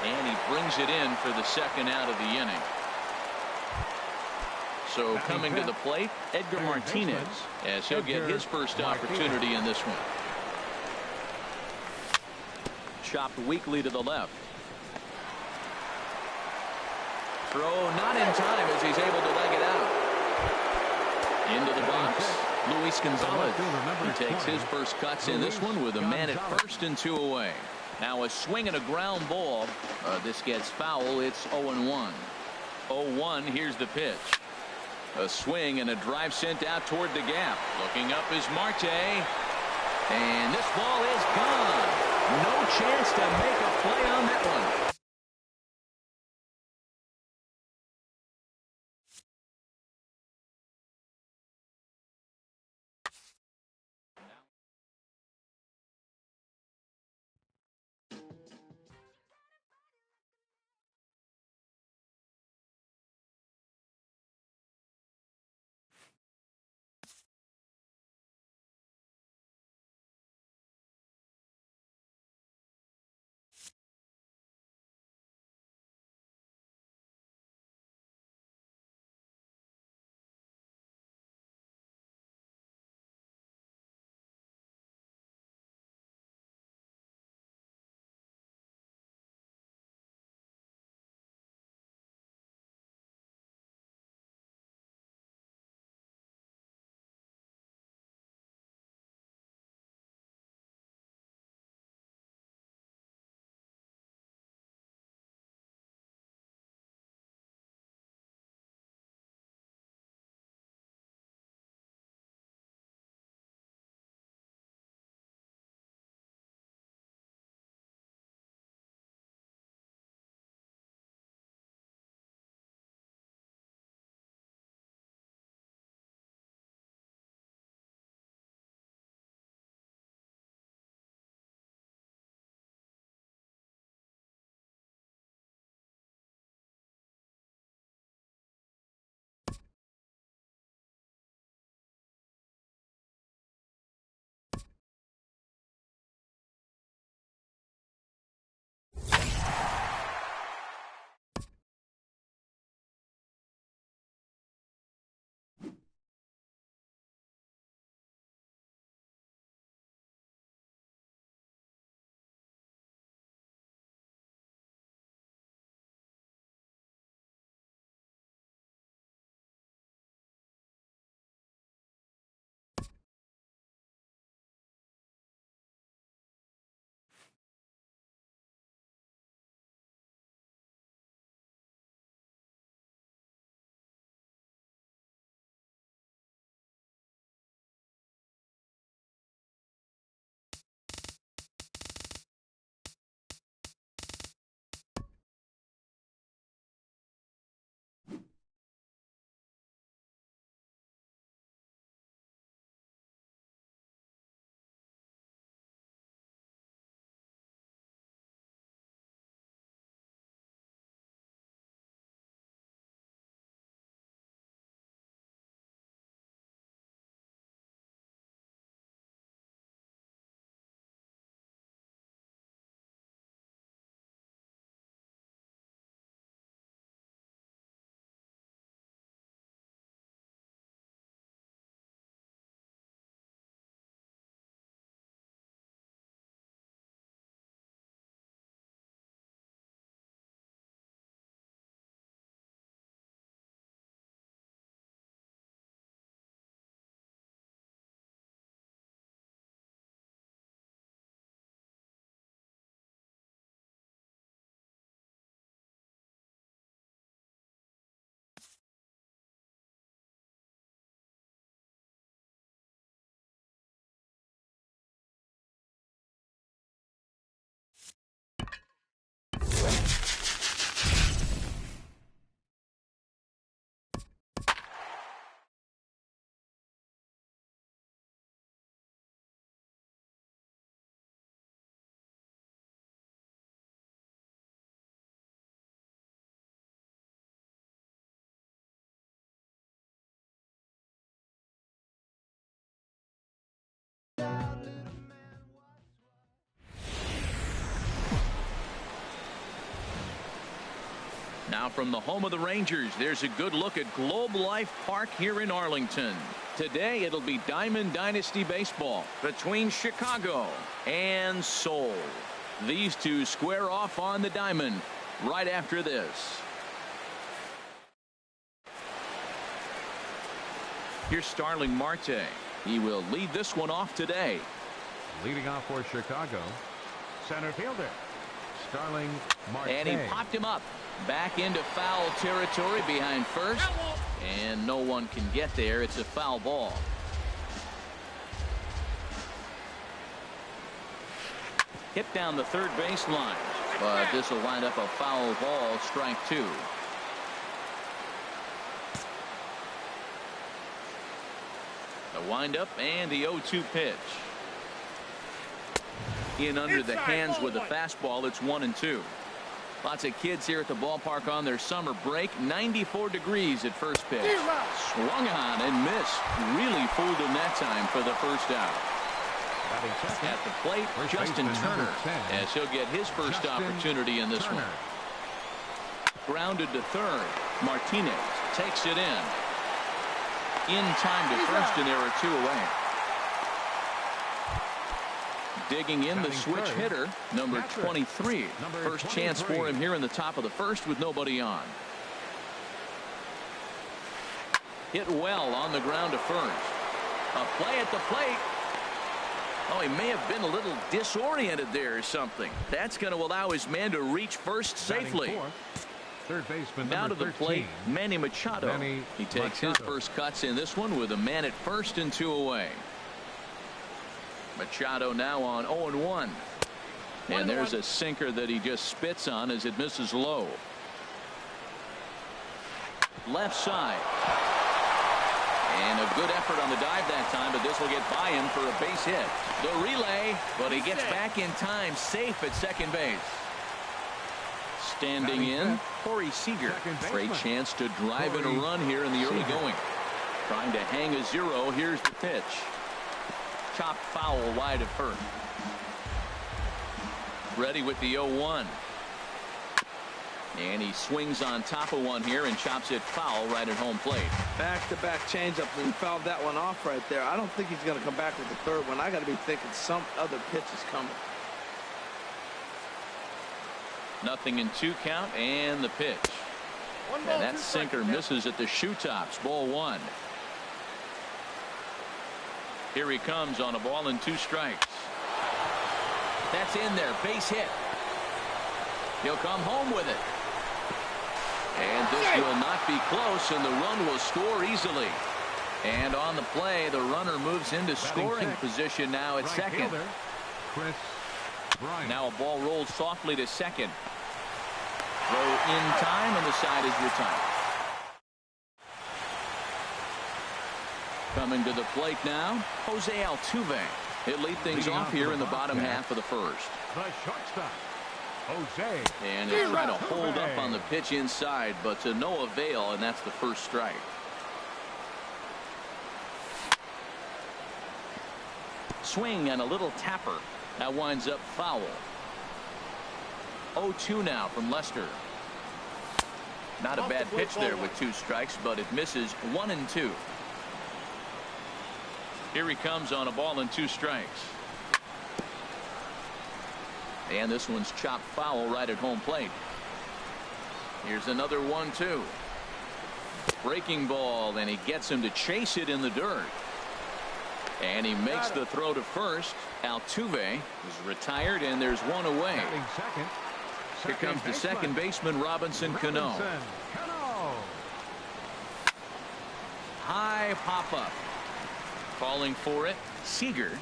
Speaker 1: And he brings it in for the second out of the inning. So coming to the plate, Edgar Martinez, as he'll get his first opportunity in this one. Chopped weakly to the left. Throw not in time as he's able to leg it out. Into the box, Luis Gonzalez. He takes his first cuts in this one with a man at first and two away. Now a swing and a ground ball. This gets foul. It's 0-1. 0-1. Here's the pitch. A swing and a drive sent out toward the gap. Looking up is Marte. And this ball is gone. No chance to make a play on that one. Now from the home of the Rangers, there's a good look at Globe Life Park here in Arlington. Today it'll be Diamond Dynasty baseball between Chicago and Seoul. These two square off on the diamond right after this. Here's Starling Marte. He will lead this one off today.
Speaker 2: Leading off for Chicago, center fielder Starling Marte.
Speaker 1: And he popped him up. Back into foul territory behind first. And no one can get there. It's a foul ball. Hit down the third baseline. But this will wind up a foul ball, strike two. The windup and the 0-2 pitch. In under the hands with a fastball. It's 1-2. Lots of kids here at the ballpark on their summer break. 94 degrees at first pitch. Swung on and missed. Really fooled him that time for the first out. At the plate, Justin Turner, as he'll get his first opportunity in this one. Grounded to third. Martinez takes it in. In time to first, and there are two away. Digging in the switch hitter, number 23. First chance for him here in the top of the first with nobody on. Hit well on the ground to first. A play at the plate. Oh, he may have been a little disoriented there or something. That's going to allow his man to reach first safely.
Speaker 2: Third baseman
Speaker 1: now to the
Speaker 2: 13,
Speaker 1: plate, Manny Machado. He takes his first cuts in this one with a man at first and two away. Machado now on 0-1. And there's a sinker that he just spits on as it misses low. Left side. And a good effort on the dive that time, but this will get by him for a base hit. The relay, but he gets back in time, safe at second base. Standing in, Corey Seager. Great chance to drive in a run here in the early going. Trying to hang a zero. Here's the pitch. Chopped foul wide of first. Ready with the 0-1. And he swings on top of one here and chops it foul right at home plate.
Speaker 3: Back-to-back changeup, and he fouled that one off right there. I don't think he's going to come back with the third one. I got to be thinking some other pitch is coming.
Speaker 1: Nothing in 2 count, and the pitch. And that sinker misses at the shoe tops. Ball 1. Here he comes on a ball and 2 strikes. That's in there. Base hit. He'll come home with it. And this will not be close, and the run will score easily. And on the play, the runner moves into scoring position now at second. Now a ball rolls softly to second. Throw in time, and the side is retired. Coming to the plate now, Jose Altuve. He'll lead things off here in the bottom half of the first.
Speaker 2: The shortstop, Jose.
Speaker 1: And he'll try to hold up on the pitch inside, but to no avail, and that's the first strike. Swing and a little tapper. That winds up foul. 0-2 now from Lester. Not a bad pitch there with 2 strikes, but it misses 1-2. Here he comes on a ball and 2 strikes. And this one's chopped foul right at home plate. Here's another 1-2. Breaking ball, and he gets him to chase it in the dirt. And he makes the throw to first. Altuve is retired, and there's one away. Here comes the second baseman, Robinson Cano. High pop-up. Calling for it, Seager.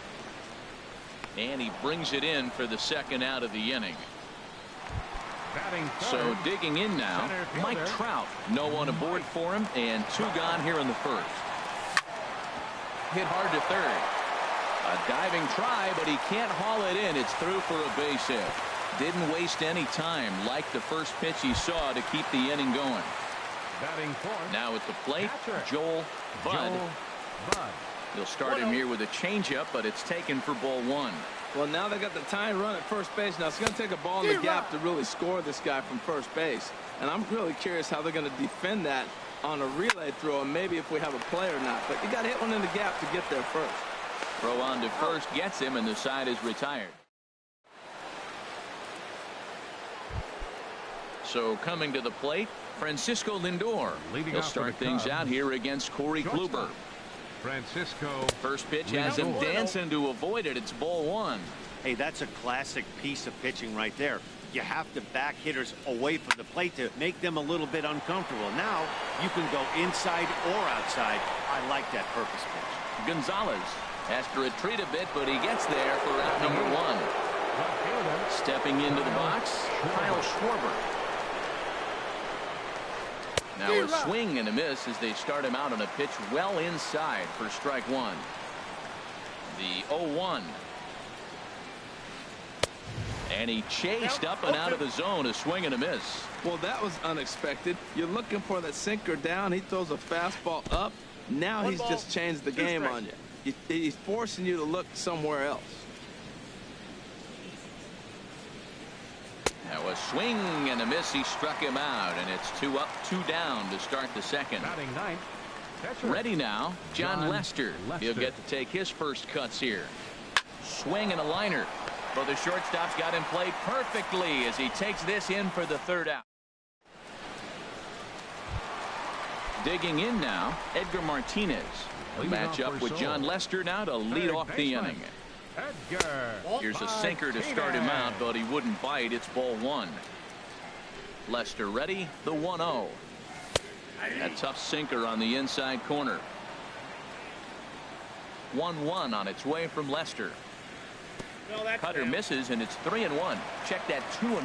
Speaker 1: And he brings it in for the second out of the inning. So digging in now, Mike Trout. No one aboard for him, and 2 gone here in the first. Hit hard to third. A diving try, but he can't haul it in. It's through for a base hit. Didn't waste any time like the first pitch he saw to keep the inning going. Now at the plate, Joel Budd. He'll start him here with a changeup, but it's taken for ball one.
Speaker 3: Well, now they got the tying run at first base. Now it's going to take a ball in the gap to really score this guy from first base. And I'm really curious how they're going to defend that on a relay throw, and maybe if we have a play or not. But you got to hit one in the gap to get there first.
Speaker 1: Throw on to first gets him, and the side is retired. So coming to the plate, Francisco Lindor. He'll start things out here against Corey Kluber.
Speaker 2: Francisco.
Speaker 1: First pitch has him dancing to avoid it. It's ball one.
Speaker 4: Hey, that's a classic piece of pitching right there. You have to back hitters away from the plate to make them a little bit uncomfortable. Now you can go inside or outside. I like that purpose pitch.
Speaker 1: Gonzalez has to retreat a bit, but he gets there for out number one. Stepping into the box, Kyle Schwarber. Now a swing and a miss as they start him out on a pitch well inside for strike one. The 0-1. And he chased up and out of the zone, a swing and a miss.
Speaker 3: Well, that was unexpected. You're looking for that sinker down. He throws a fastball up. Now he's just changed the game on you. He's forcing you to look somewhere else.
Speaker 1: Now a swing and a miss. He struck him out, and it's 2 up, 2 down to start the second. Ready now, John Lester. He'll get to take his first cuts here. Swing and a liner. Well, the shortstop's got him played perfectly as he takes this in for the third out. Digging in now, Edgar Martinez. A match up with John Lester now to lead off the inning. Here's a sinker to start him out, but he wouldn't bite. It's ball one. Lester ready, the 1-0. A tough sinker on the inside corner. 1-1 on its way from Lester. Cutter misses, and it's 3-1. Check that 2-1.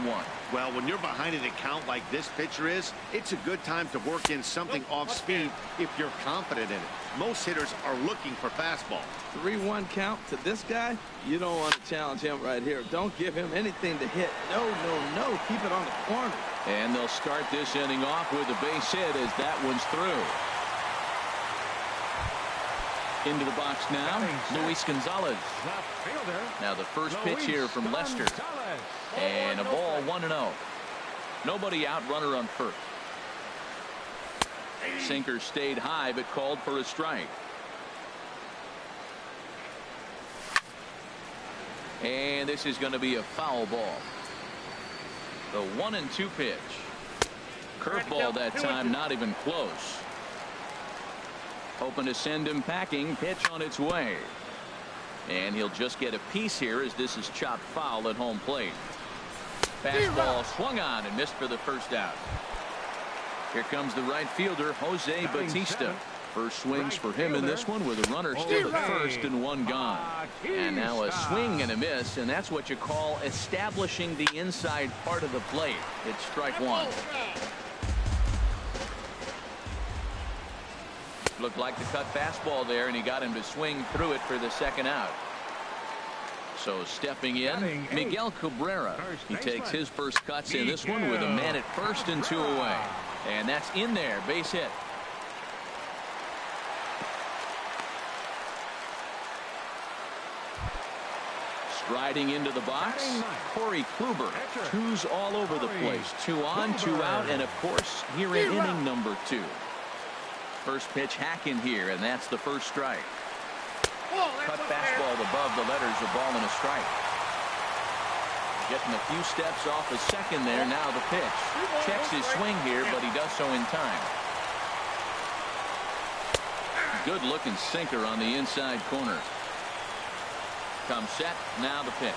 Speaker 4: Well, when you're behind an account like this pitcher is, it's a good time to work in something off speed if you're confident in it. Most hitters are looking for fastball.
Speaker 3: 3-1 count to this guy. You don't want to challenge him right here. Don't give him anything to hit. No, no, no. Keep it on the corner.
Speaker 1: And they'll start this inning off with a base hit as that one's through. Into the box now, Luis Gonzalez. Now the first pitch here from Lester. And a ball 1-0. Nobody out, runner on first. Sinker stayed high, but called for a strike. And this is going to be a foul ball. The 1-2 pitch. Curveball that time, not even close. Hoping to send him packing. Pitch on its way. And he'll just get a piece here as this is chopped foul at home plate. Fastball swung on and missed for the first out. Here comes the right fielder, Jose Bautista. First swings for him in this one with a runner still at first and one gone. And now a swing and a miss, and that's what you call establishing the inside part of the plate. It's strike one. Looked like the cut fastball there, and he got him to swing through it for the second out. So stepping in, Miguel Cabrera. He takes his first cuts in this one with a man at first and 2 away. And that's in there, base hit. Striding into the box, Corey Kluber. 2s all over the place. 2 on, 2 out, and of course, here in inning number 2. First pitch hack in here, and that's the first strike. Cut fastball above the letters, a ball and a strike. Getting a few steps off a second there. Now the pitch. Checks his swing here, but he does so in time. Good looking sinker on the inside corner. Comes set. Now the pitch.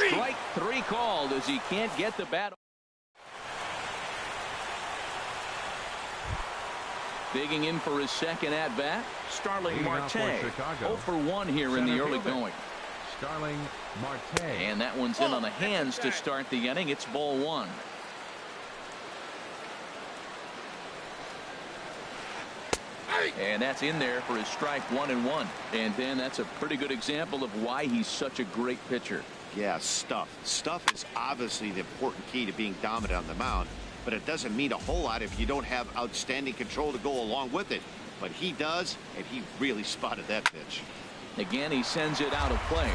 Speaker 1: Strike 3 called as he can't get the bat. Digging in for his second at bat, Starling Marte. 0 for 1 here in the early going.
Speaker 2: Starling Marte.
Speaker 1: And that one's in on the hands to start the inning. It's ball 1. And that's in there for his strike 1-1. And then that's a pretty good example of why he's such a great pitcher.
Speaker 4: Yeah, stuff. Stuff is obviously the important key to being dominant on the mound. But it doesn't mean a whole lot if you don't have outstanding control to go along with it. but he does, and he really spotted that pitch.
Speaker 1: Again, he sends it out of play.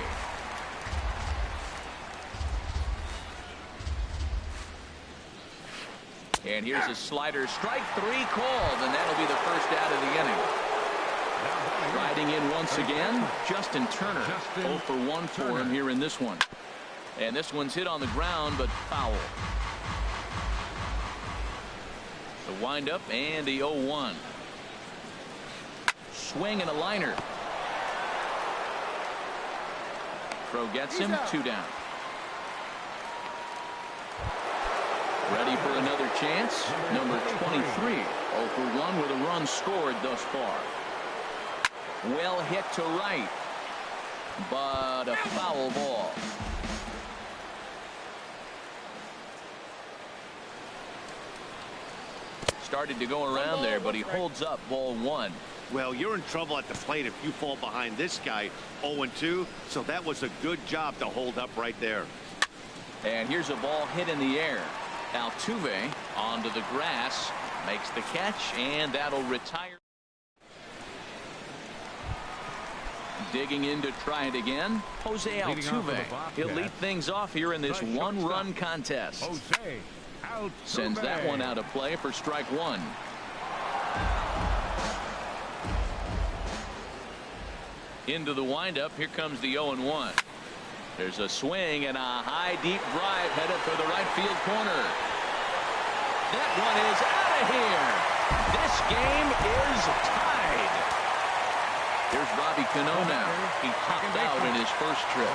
Speaker 1: And here's a slider, strike 3 called, and that'll be the first out of the inning. Riding in once again, Justin Turner. 0 for 1 for him here in this one. And this one's hit on the ground, but foul. The windup and the 0-1. Swing and a liner. Throw gets him, 2 down. Ready for another chance. Number 23. 0 for 1 with a run scored thus far. Well hit to right, but a foul ball. Started to go around there, but he holds up, ball 1.
Speaker 4: Well, you're in trouble at the plate if you fall behind this guy 0-2, so that was a good job to hold up right there.
Speaker 1: And here's a ball hit in the air. Altuve onto the grass, makes the catch, and that'll retire. Digging in to try it again, Jose Altuve. He'll lead things off here in this one-run contest.
Speaker 2: Jose Altuve
Speaker 1: sends that one out of play for strike 1. Into the windup. Here comes the 0-1. There's a swing and a high deep drive headed for the right field corner. That one is out of here. This game is tied. Here's Robbie Cano now. He popped out in his first trip.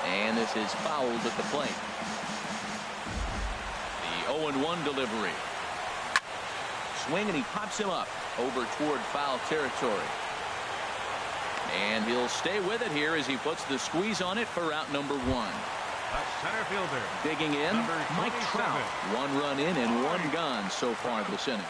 Speaker 1: And this is fouled at the plate. The 0-1 delivery. Swing and he pops him up over toward foul territory. And he'll stay with it here as he puts the squeeze on it for out number 1.
Speaker 2: A center fielder.
Speaker 1: Digging in, Mike Trout. 1 run in and 1 gone so far this inning.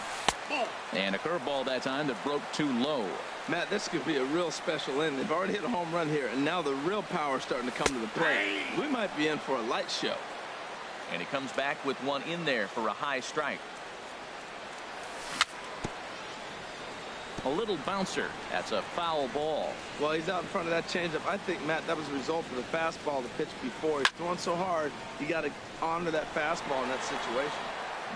Speaker 1: And a curveball that time that broke too low.
Speaker 3: Matt, this could be a real special inning. They've already hit a home run here, and now the real power is starting to come to the plate. We might be in for a light show.
Speaker 1: And he comes back with 1 in there for a high strike. A little bouncer. That's a foul ball.
Speaker 3: Well, he's out in front of that changeup. I think, Matt, that was a result of the fastball the pitch before. He's throwing so hard, you got to honor that fastball in that situation.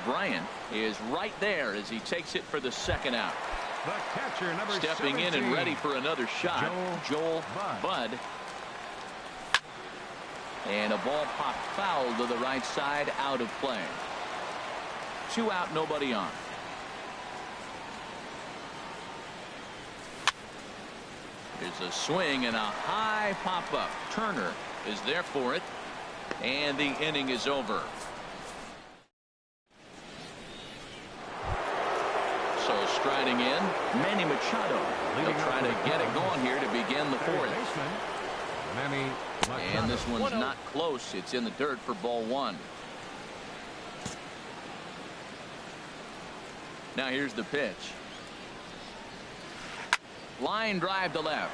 Speaker 1: Bryant is right there as he takes it for the second out.
Speaker 2: The catcher, number
Speaker 1: Stepping
Speaker 2: 17.
Speaker 1: in and ready for another shot, Joel Budd. And a ball popped foul to the right side, out of play. 2 out, nobody on. There's a swing and a high pop-up. Turner is there for it, and the inning is over. So striding in, Manny Machado. He'll try to get it going here to begin the 4th. And this one's not close. It's in the dirt for ball 1. Now here's the pitch. Line drive to left.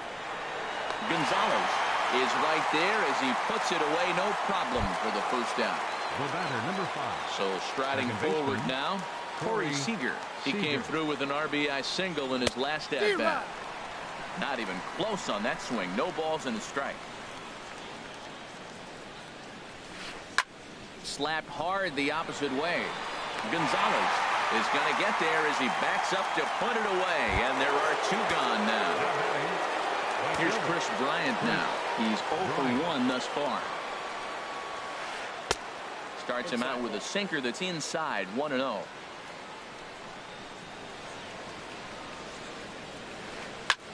Speaker 1: Gonzalez is right there as he puts it away. No problem for the first down.
Speaker 2: The batter, number 5.
Speaker 1: So striding forward now, Corey Seager. He came through with an RBI single in his last at-bat. Not even close on that swing. No balls and a strike. Slapped hard the opposite way. Gonzalez is going to get there as he backs up to put it away, and there are 2 gone now. Here's Chris Bryant now. He's 0 for 1 thus far. Starts him out with a sinker that's inside, 1-0.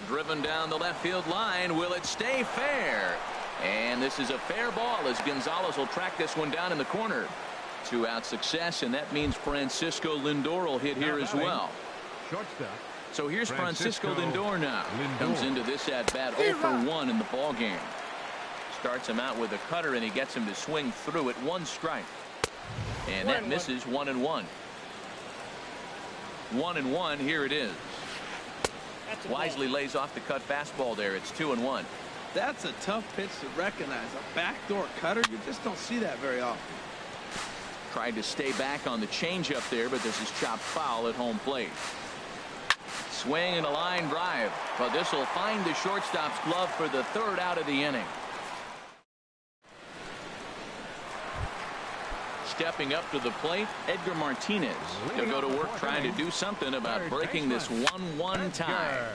Speaker 1: Driven down the left field line. Will it stay fair? And this is a fair ball as Gonzalez will track this one down in the corner. 2-out success, and that means Francisco Lindor will hit here as well.
Speaker 2: Shortstop.
Speaker 1: So here's Francisco Lindor now. Comes into this at bat 0 for 1 in the ball game. Starts him out with a cutter, and he gets him to swing through it. 1 strike. And that misses. 1-1. 1-1. Here it is. Wisely lays off the cut fastball there. It's 2-1.
Speaker 3: That's a tough pitch to recognize. A backdoor cutter, you just don't see that very often.
Speaker 1: Tried to stay back on the changeup there, but this is chopped foul at home plate. Swing and a line drive, but this will find the shortstop's glove for the third out of the inning. Stepping up to the plate, Edgar Martinez. He'll go to work trying to do something about breaking this 1-1 tie.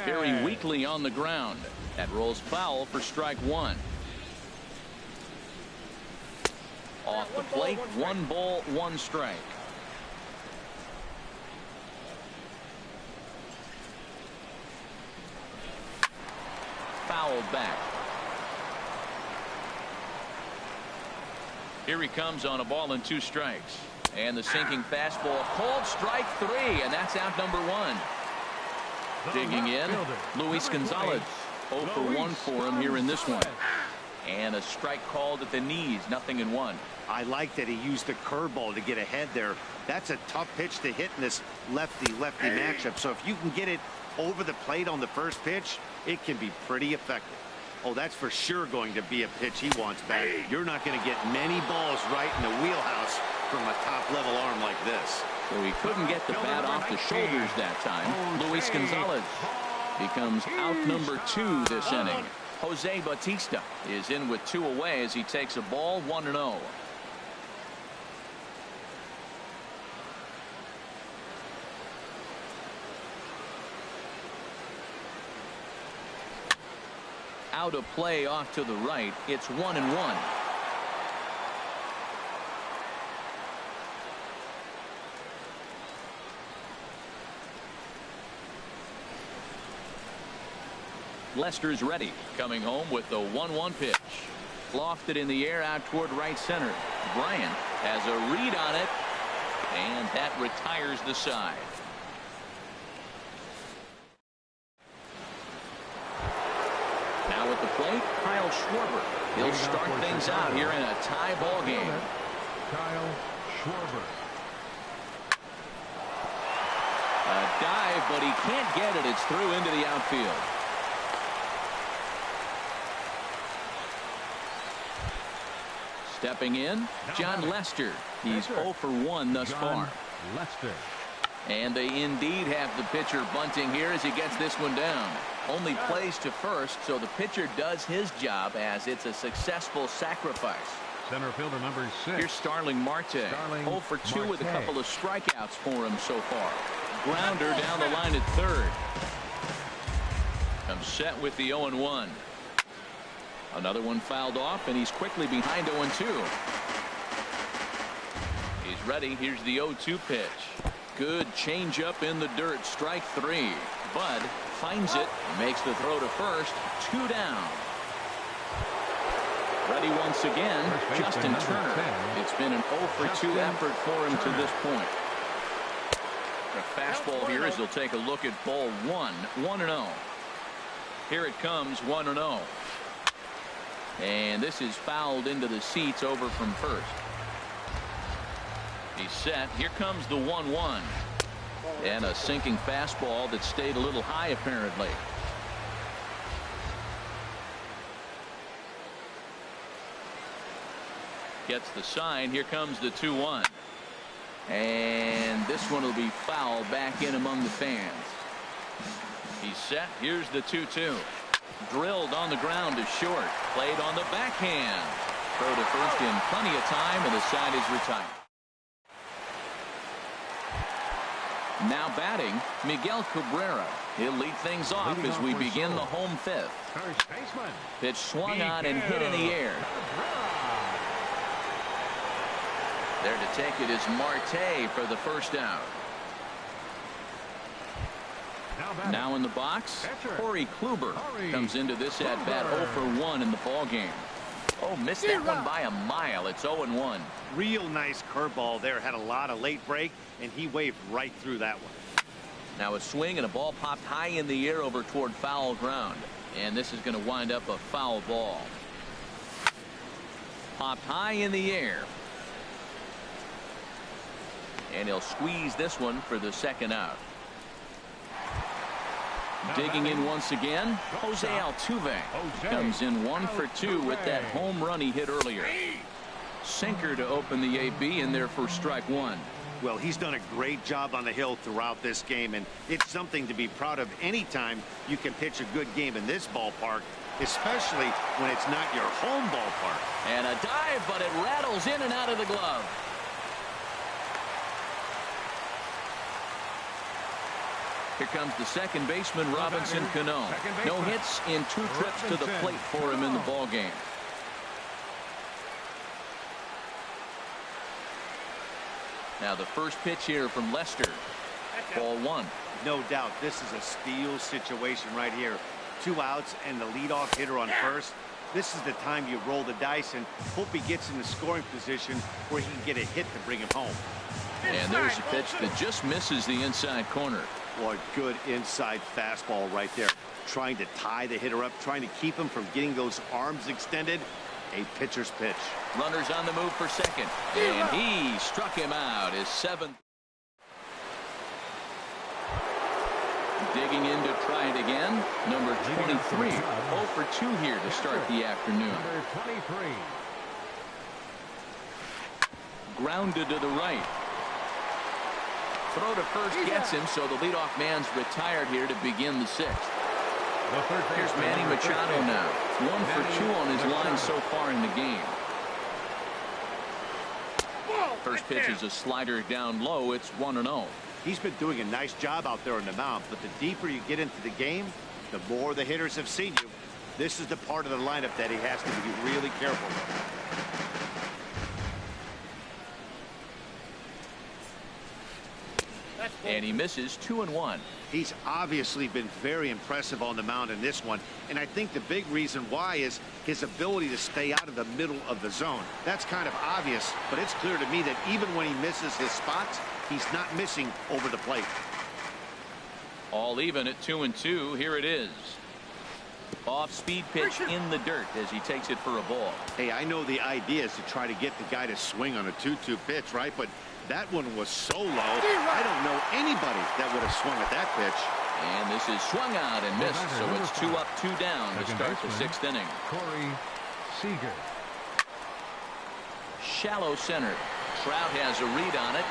Speaker 1: Very weakly on the ground. That rolls foul for strike one. Off the plate, 1 ball, 1 strike. Fouled back. Here he comes on a ball and 2 strikes. And the sinking fastball called strike 3, and that's out number 1. Digging in, Luis Gonzalez. 0 for 1 for him here in this one. And a strike called at the knees, 0-1.
Speaker 4: I like that he used the curveball to get ahead there. That's a tough pitch to hit in this lefty-lefty matchup. So if you can get it over the plate on the first pitch, it can be pretty effective. Oh, that's for sure going to be a pitch he wants back. You're not going to get many balls right in the wheelhouse from a top-level arm like this.
Speaker 1: So he couldn't get the bat off the shoulders that time. Luis Gonzalez becomes out number 2 this inning. Jose Bautista is in with 2 away as he takes a ball, 1-0. Out of play off to the right. It's 1-1. Lester's ready, coming home with the 1-1 pitch. Lofted in the air out toward right center. Bryant has a read on it, and that retires the side. Now at the plate, Kyle Schwarber. He'll start things out here in a tie ball game.
Speaker 2: Kyle Schwarber.
Speaker 1: A dive, but he can't get it. It's through into the outfield. Stepping in, John Lester. He's 0 for 1 thus far.
Speaker 2: Lester.
Speaker 1: And they indeed have the pitcher bunting here as he gets this one down. Only plays to first, so the pitcher does his job as it's a successful sacrifice.
Speaker 2: Center fielder number 6.
Speaker 1: Here's Starling Marte. 0 for 2 with a couple of strikeouts for him so far. Grounder down the line at third. Comes set with the 0-1. Another one fouled off, and he's quickly behind 0-2. He's ready. Here's the 0-2 pitch. Good changeup in the dirt. Strike 3. Bud finds it, makes the throw to first. 2 down. Ready once again, Justin Turner. It's been an 0 for 2 effort for him to this point. The fastball here as he'll take a look at ball 1. 1-0. Here it comes, 1-0. And this is fouled into the seats over from first. He's set. Here comes the 1-1. And a sinking fastball that stayed a little high apparently. Gets the sign. Here comes the 2-1. And this one will be fouled back in among the fans. He's set. Here's the 2-2. Drilled on the ground to short. Played on the backhand. Throw to first in plenty of time, and the side is retired. Now batting, Miguel Cabrera. He'll lead things off as we begin the home 5th.
Speaker 2: First baseman.
Speaker 1: Pitch swung on and hit in the air. There to take it is Marte for the first out. Now in the box, Corey Kluber comes into this at bat 0 for 1 in the ball game. Oh, missed that one by a mile. It's 0-1.
Speaker 4: Real nice curveball there. Had a lot of late break, and he waved right through that one.
Speaker 1: Now a swing and a ball popped high in the air over toward foul ground. And this is going to wind up a foul ball. Popped high in the air. And he'll squeeze this one for the second out. Digging in once again, Jose Altuve comes in 1 for 2 with that home run he hit earlier. Sinker to open the AB, in there for strike one.
Speaker 4: Well, he's done a great job on the hill throughout this game, and it's something to be proud of anytime you can pitch a good game in this ballpark, especially when it's not your home ballpark.
Speaker 1: And a dive, but it rattles in and out of the glove. Here comes the second baseman, Robinson Cano. No hits in 2 trips to the plate for him in the ball game. Now the first pitch here from Lester. Ball 1.
Speaker 4: No doubt this is a steal situation right here. 2 outs and the leadoff hitter on first. This is the time you roll the dice and hope he gets in the scoring position where he can get a hit to bring him home.
Speaker 1: And there's a pitch that just misses the inside corner.
Speaker 4: Boy, good inside fastball right there. Trying to tie the hitter up, trying to keep him from getting those arms extended. A pitcher's pitch.
Speaker 1: Runners on the move for second. And he struck him out. His 7th. Digging in to try it again. Number 23. 0 for 2 here to start the afternoon.
Speaker 2: Number 23.
Speaker 1: Grounded to the right. Throw to first gets him, so the leadoff man's retired here to begin the 6th. Here's Manny Machado now. 1 for 2 on his line so far in the game. First pitch is a slider down low. It's 1-0.
Speaker 4: He's been doing a nice job out there on the mound, but the deeper you get into the game, the more the hitters have seen you. This is the part of the lineup that he has to be really careful with.
Speaker 1: And he misses 2-1.
Speaker 4: He's obviously been very impressive on the mound in this one, and I think the big reason why is his ability to stay out of the middle of the zone. That's kind of obvious, but it's clear to me that even when he misses his spots, he's not missing over the plate.
Speaker 1: All even at 2-2. Here it is. Off-speed pitch in the dirt as he takes it for a ball.
Speaker 4: Hey, I know the idea is to try to get the guy to swing on a 2-2 pitch, right? But that one was so low, I don't know anybody that would have swung at that pitch.
Speaker 1: And this is swung out and missed, so it's 2 up, 2 down to start the 6th inning.
Speaker 2: Corey Seager.
Speaker 1: Shallow center. Trout has a read on it.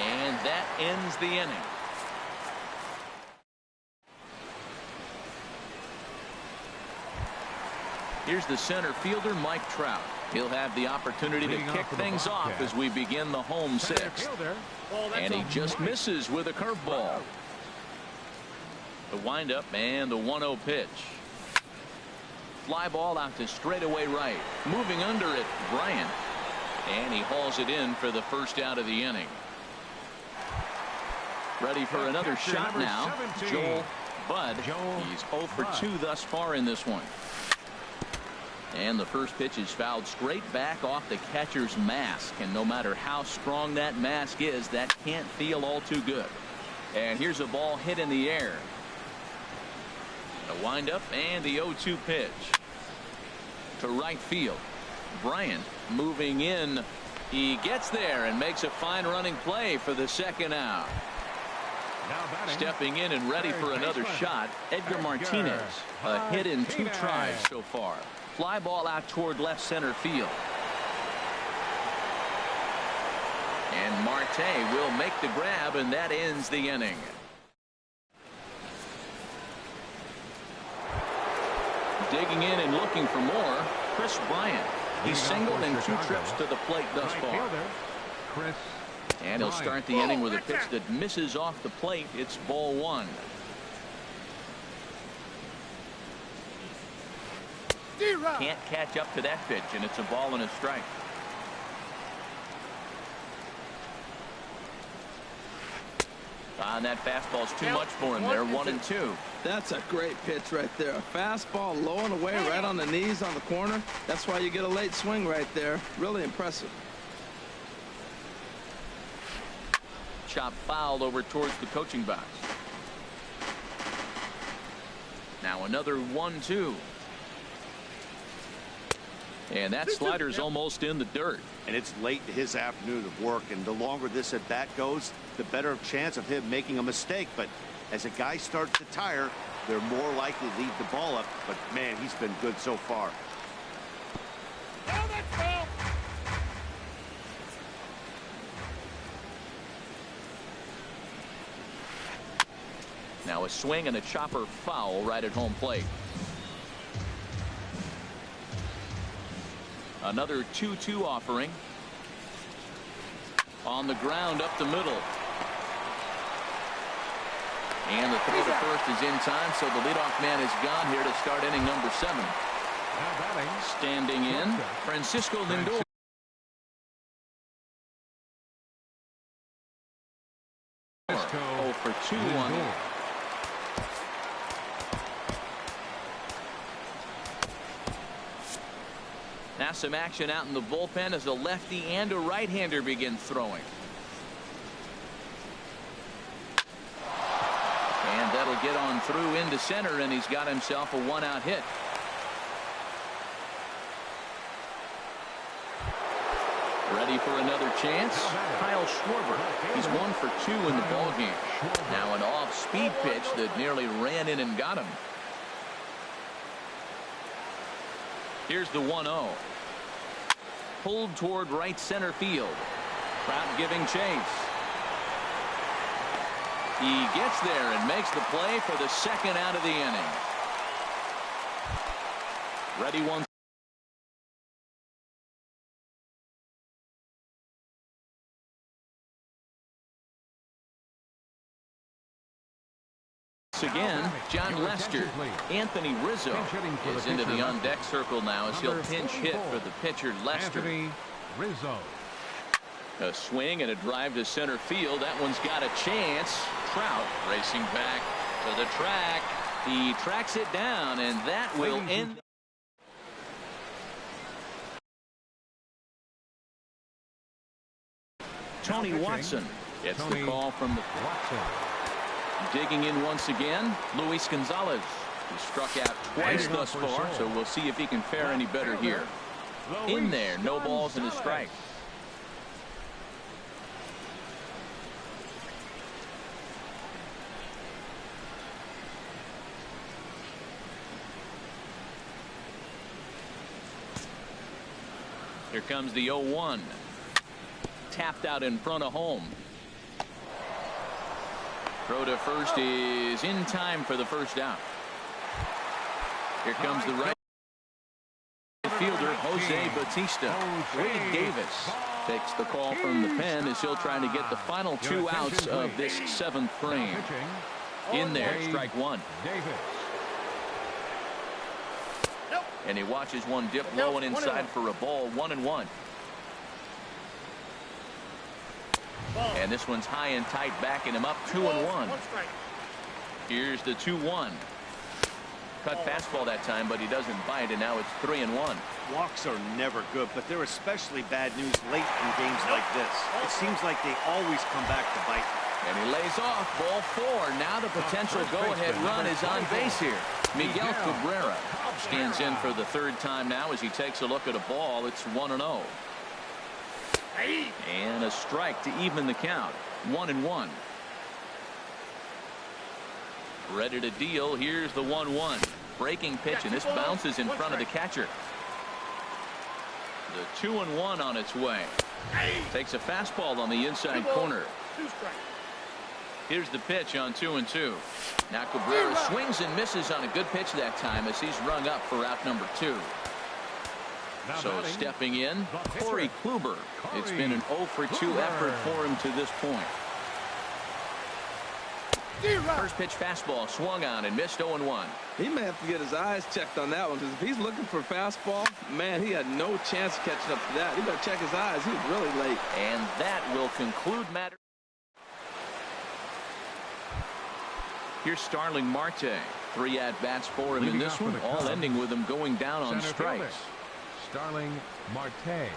Speaker 1: And that ends the inning. Here's the center fielder, Mike Trout. He'll have the opportunity to kick things off as we begin the home 6th. And he just misses with a curveball. The windup and the 1-0 pitch. Fly ball out to straightaway right. Moving under it, Bryant. And he hauls it in for the first out of the inning. Ready for another shot now. Joel Budd. He's 0 for 2 thus far in this one. And the first pitch is fouled straight back off the catcher's mask. And no matter how strong that mask is, that can't feel all too good. And here's a ball hit in the air. The windup and the 0-2 pitch. To right field. Bryant moving in. He gets there and makes a fine running play for the 2nd out. Stepping in and ready for another shot, Edgar Martinez. A hit in 2 tries so far. Fly ball out toward left center field. And Marte will make the grab, and that ends the inning. Digging in and looking for more, Chris Bryant. He's singled in 2 trips to the plate thus far. And he'll start the inning with a pitch that misses off the plate. It's ball 1. Can't catch up to that pitch, and it's a ball and a strike. And that fastball's too much for him there. 1-2.
Speaker 3: That's a great pitch right there. A fastball low and away right on the knees on the corner. That's why you get a late swing right there. Really impressive.
Speaker 1: Chop fouled over towards the coaching box. Now another 1-2. And that slider's almost in the dirt.
Speaker 4: And it's late in his afternoon of work, and the longer this at bat goes, the better chance of him making a mistake. But as a guy starts to tire, they're more likely to leave the ball up. But man, he's been good so far.
Speaker 5: Oh, that's foul.
Speaker 1: Now a swing and a chopper foul right at home plate. Another 2-2 offering. On the ground up the middle. And the throw to first is in time, so the leadoff man is gone here to start inning number 7. Standing in, Francisco Lindor. 0 for 2 on it. Now some action out in the bullpen as a lefty and a right-hander begin throwing. And that'll get on through into center, and he's got himself a 1-out hit. Ready for another chance? Kyle Schwarber. He's 1 for 2 in the ballgame. Now an off-speed pitch that nearly ran in and got him. Here's the 1-0. Pulled toward right center field. Trout giving chase. He gets there and makes the play for the second out of the inning. Ready once again. John Lester. Anthony Rizzo is into the on-deck circle now as he'll pinch hit for the pitcher Lester.
Speaker 2: Anthony Rizzo.
Speaker 1: A swing and a drive to center field. That one's got a chance. Trout racing back to the track. He tracks it down, and that will end. Tony Watson gets the call from the
Speaker 2: Watson.
Speaker 1: digging in once again. Luis Gonzalez, who struck out twice thus far, so we'll see if he can fare any better here. In there, no balls and a strike. Here comes the 0-1. Tapped out in front of home. Throw to first is in time for the first out. Here comes the right fielder, Jose Bautista. Wade Davis takes the call from the pen as he'll try to get the final 2 outs of this 7th frame. In there, strike 1. And he watches one dip low and inside for a ball. 1-1. And this one's high and tight, backing him up. 2-1. Here's the 2-1. Cut fastball that time, but he doesn't bite, and now it's 3-1.
Speaker 4: Walks are never good, but they're especially bad news late in games like this. It seems like they always come back to bite.
Speaker 1: And he lays off. Ball 4. Now the potential go-ahead run is on base here. Miguel Cabrera stands in for the 3rd time now as he takes a look at a ball. It's 1-0. And a strike to even the count. 1-1. Ready to deal. Here's the 1-1. Breaking pitch, and this bounces in front of the catcher. The 2-1 on its way. Takes a fastball on the inside corner. Here's the pitch on 2-2. Now Cabrera swings and misses on a good pitch that time as he's rung up for out number 2. So stepping in, Corey Kluber. It's been an 0 for 2 effort for him to this point. First pitch fastball swung on and missed. 0-1.
Speaker 3: He may have to get his eyes checked on that one, because if he's looking for fastball, man, he had no chance of catching up to that. He better check his eyes. He's really late.
Speaker 1: And that will conclude matters. Here's Starling Marte. 3 at-bats for him in this one, all ending with him going down on strikes.
Speaker 2: Starling Marte.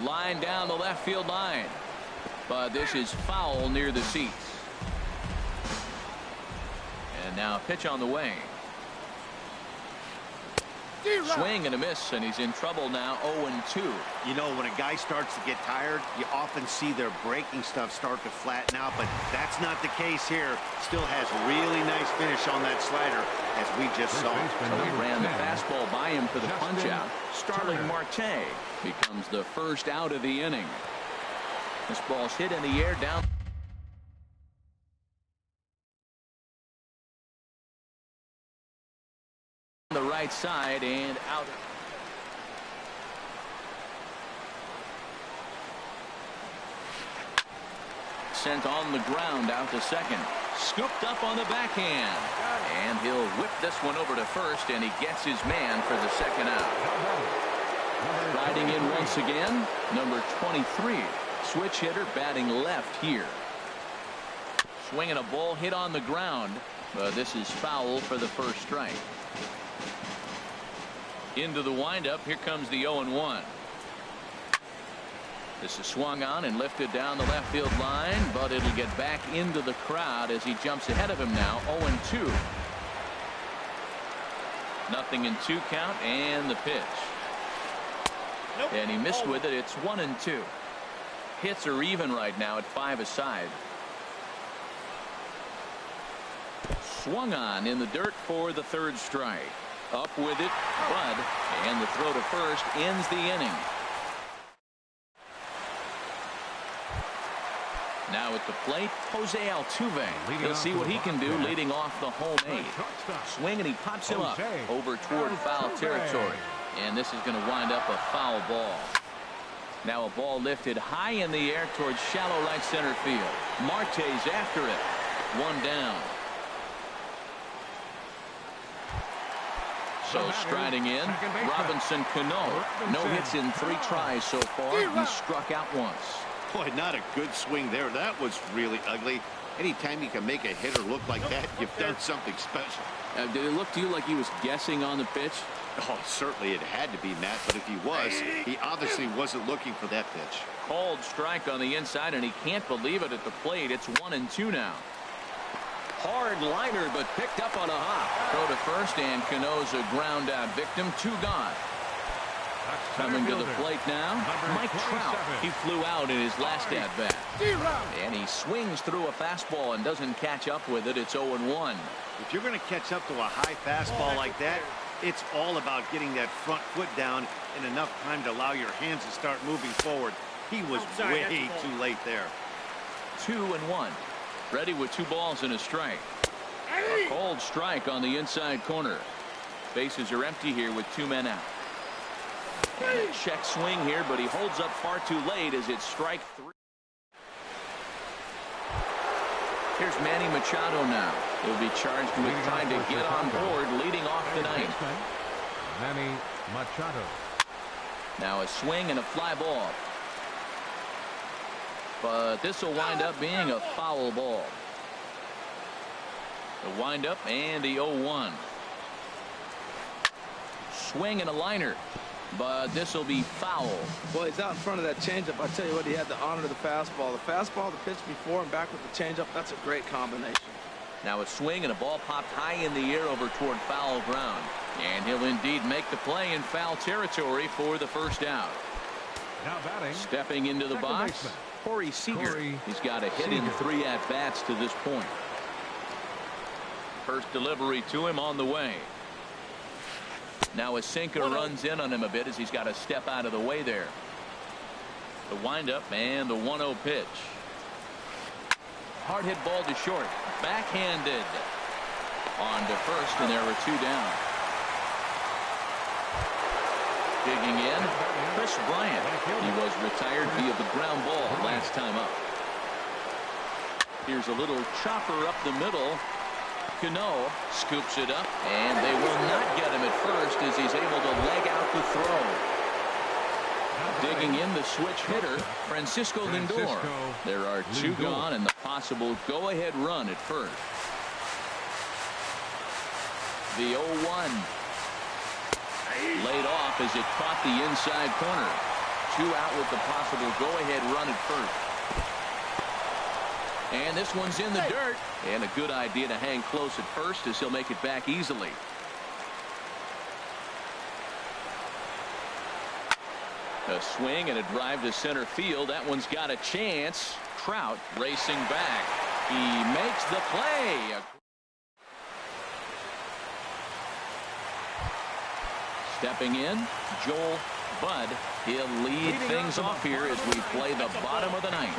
Speaker 1: Line down the left field line. But this is foul near the seats. And now a pitch on the way. Swing and a miss, and he's in trouble now. 0-2.
Speaker 4: You know, when a guy starts to get tired, you often see their breaking stuff start to flatten out, but that's not the case here. Still has really nice finish on that slider, as we just saw.
Speaker 1: So he ran the fastball by him for the punch out. Starling Marte becomes the first out of the inning. This ball's hit in the air down. the right side and out. Sent on the ground out to second. Scooped up on the backhand. And he'll whip this one over to first, and he gets his man for the second out. Riding in once again, number 23. Switch hitter batting left here. Swinging a ball hit on the ground. This is foul for the first strike. Into the windup. Here comes the 0-1. This is swung on and lifted down the left field line, but it'll get back into the crowd as he jumps ahead of him now. 0-2. Nothing in 2 count, and the pitch. Nope. And he missed with it. It's 1-2. Hits are even right now at 5 aside. Swung on in the dirt for the third strike. Up with it, Bud, and the throw to first ends the inning. Now at the plate, Jose Altuve. He'll see what he can do leading off the home 8. Swing, and he pops him up over toward foul territory. And this is going to wind up a foul ball. Now a ball lifted high in the air towards shallow right center field. Marte's after it. 1 down. So striding in, Robinson Cano. No hits in 3 tries so far. He struck out once.
Speaker 4: Boy, not a good swing there. That was really ugly. Anytime you can make a hitter look like that, you've done something special.
Speaker 1: Did it look to you like he was guessing on the pitch?
Speaker 4: Oh, certainly it had to be, Matt, but if he was, he obviously wasn't looking for that pitch.
Speaker 1: Called strike on the inside, and he can't believe it at the plate. It's 1-2 now. Hard liner, but picked up on a hop. Throw to first, and Cano's a ground out victim. 2 gone. Coming to the plate now, Mike Trout. He flew out in his last at bat. And he swings through a fastball and doesn't catch up with it. It's 0-1.
Speaker 4: If you're going to catch up to a high fastball like that, it's all about getting that front foot down in enough time to allow your hands to start moving forward. He was way too late there.
Speaker 1: 2-1. Ready with 2 balls and a strike. A cold strike on the inside corner. Bases are empty here with 2 men out. And a check swing here, but he holds up far too late as it's strike 3. Here's Manny Machado now. He'll be charged with trying to get on board leading off the ninth.
Speaker 2: Manny Machado.
Speaker 1: Now a swing and a fly ball. But this will wind up being a foul ball. The windup and the 0-1. Swing and a liner. But this will be foul.
Speaker 3: Well, he's out in front of that changeup. I tell you what, he had to honor the fastball. The fastball, the pitch before, and back with the changeup. That's a great combination.
Speaker 1: Now a swing and a ball popped high in the air over toward foul ground. And he'll indeed make the play in foul territory for the first out.
Speaker 2: Now batting.
Speaker 1: Stepping into the box, Corey Seager. He's got a hit in 3 at-bats to this point. First delivery to him on the way. Now a sinker runs in on him a bit as he's got to step out of the way there. The windup and the 1-0 pitch. Hard hit ball to short. Backhanded. On to first, and there were 2 down. Digging in, Chris Bryant. He was retired via the ground ball last time up. Here's a little chopper up the middle. Cano scoops it up, and they will not get him at first as he's able to leg out the throw. Digging in the switch hitter, Francisco Lindor. There are 2 gone and the possible go-ahead run at first. The 0-1. Laid off as it caught the inside corner. 2 out with the possible go-ahead run at first. And this one's in the dirt. And a good idea to hang close at first as he'll make it back easily. A swing and a drive to center field. That one's got a chance. Trout racing back. He makes the play. Stepping in, Joel Bud. He'll lead things off here as we play the bottom of the ninth.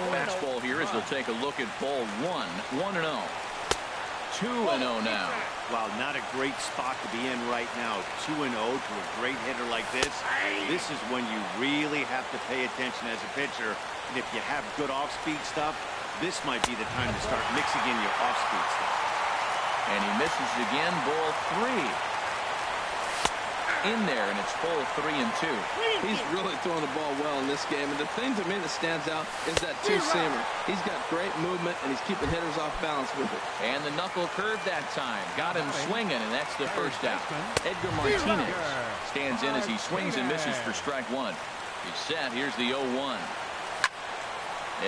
Speaker 1: Fastball here as they'll take a look at ball 1. 1-0. 2-0 now.
Speaker 4: Wow, not a great spot to be in right now. 2-0 to a great hitter like this. This is when you really have to pay attention as a pitcher. And if you have good off-speed stuff, this might be the time to start mixing in your off-speed stuff.
Speaker 1: And he misses again. Ball 3. In there, and it's full 3-2.
Speaker 3: He's really throwing the ball well in this game, and the thing to me that stands out is that two-seamer. He's got great movement, and he's keeping hitters off balance with it.
Speaker 1: And the knuckle curve that time. Got him swinging, and that's the first out. Edgar Martinez stands in as he swings and misses for strike 1. He's set. Here's the 0-1.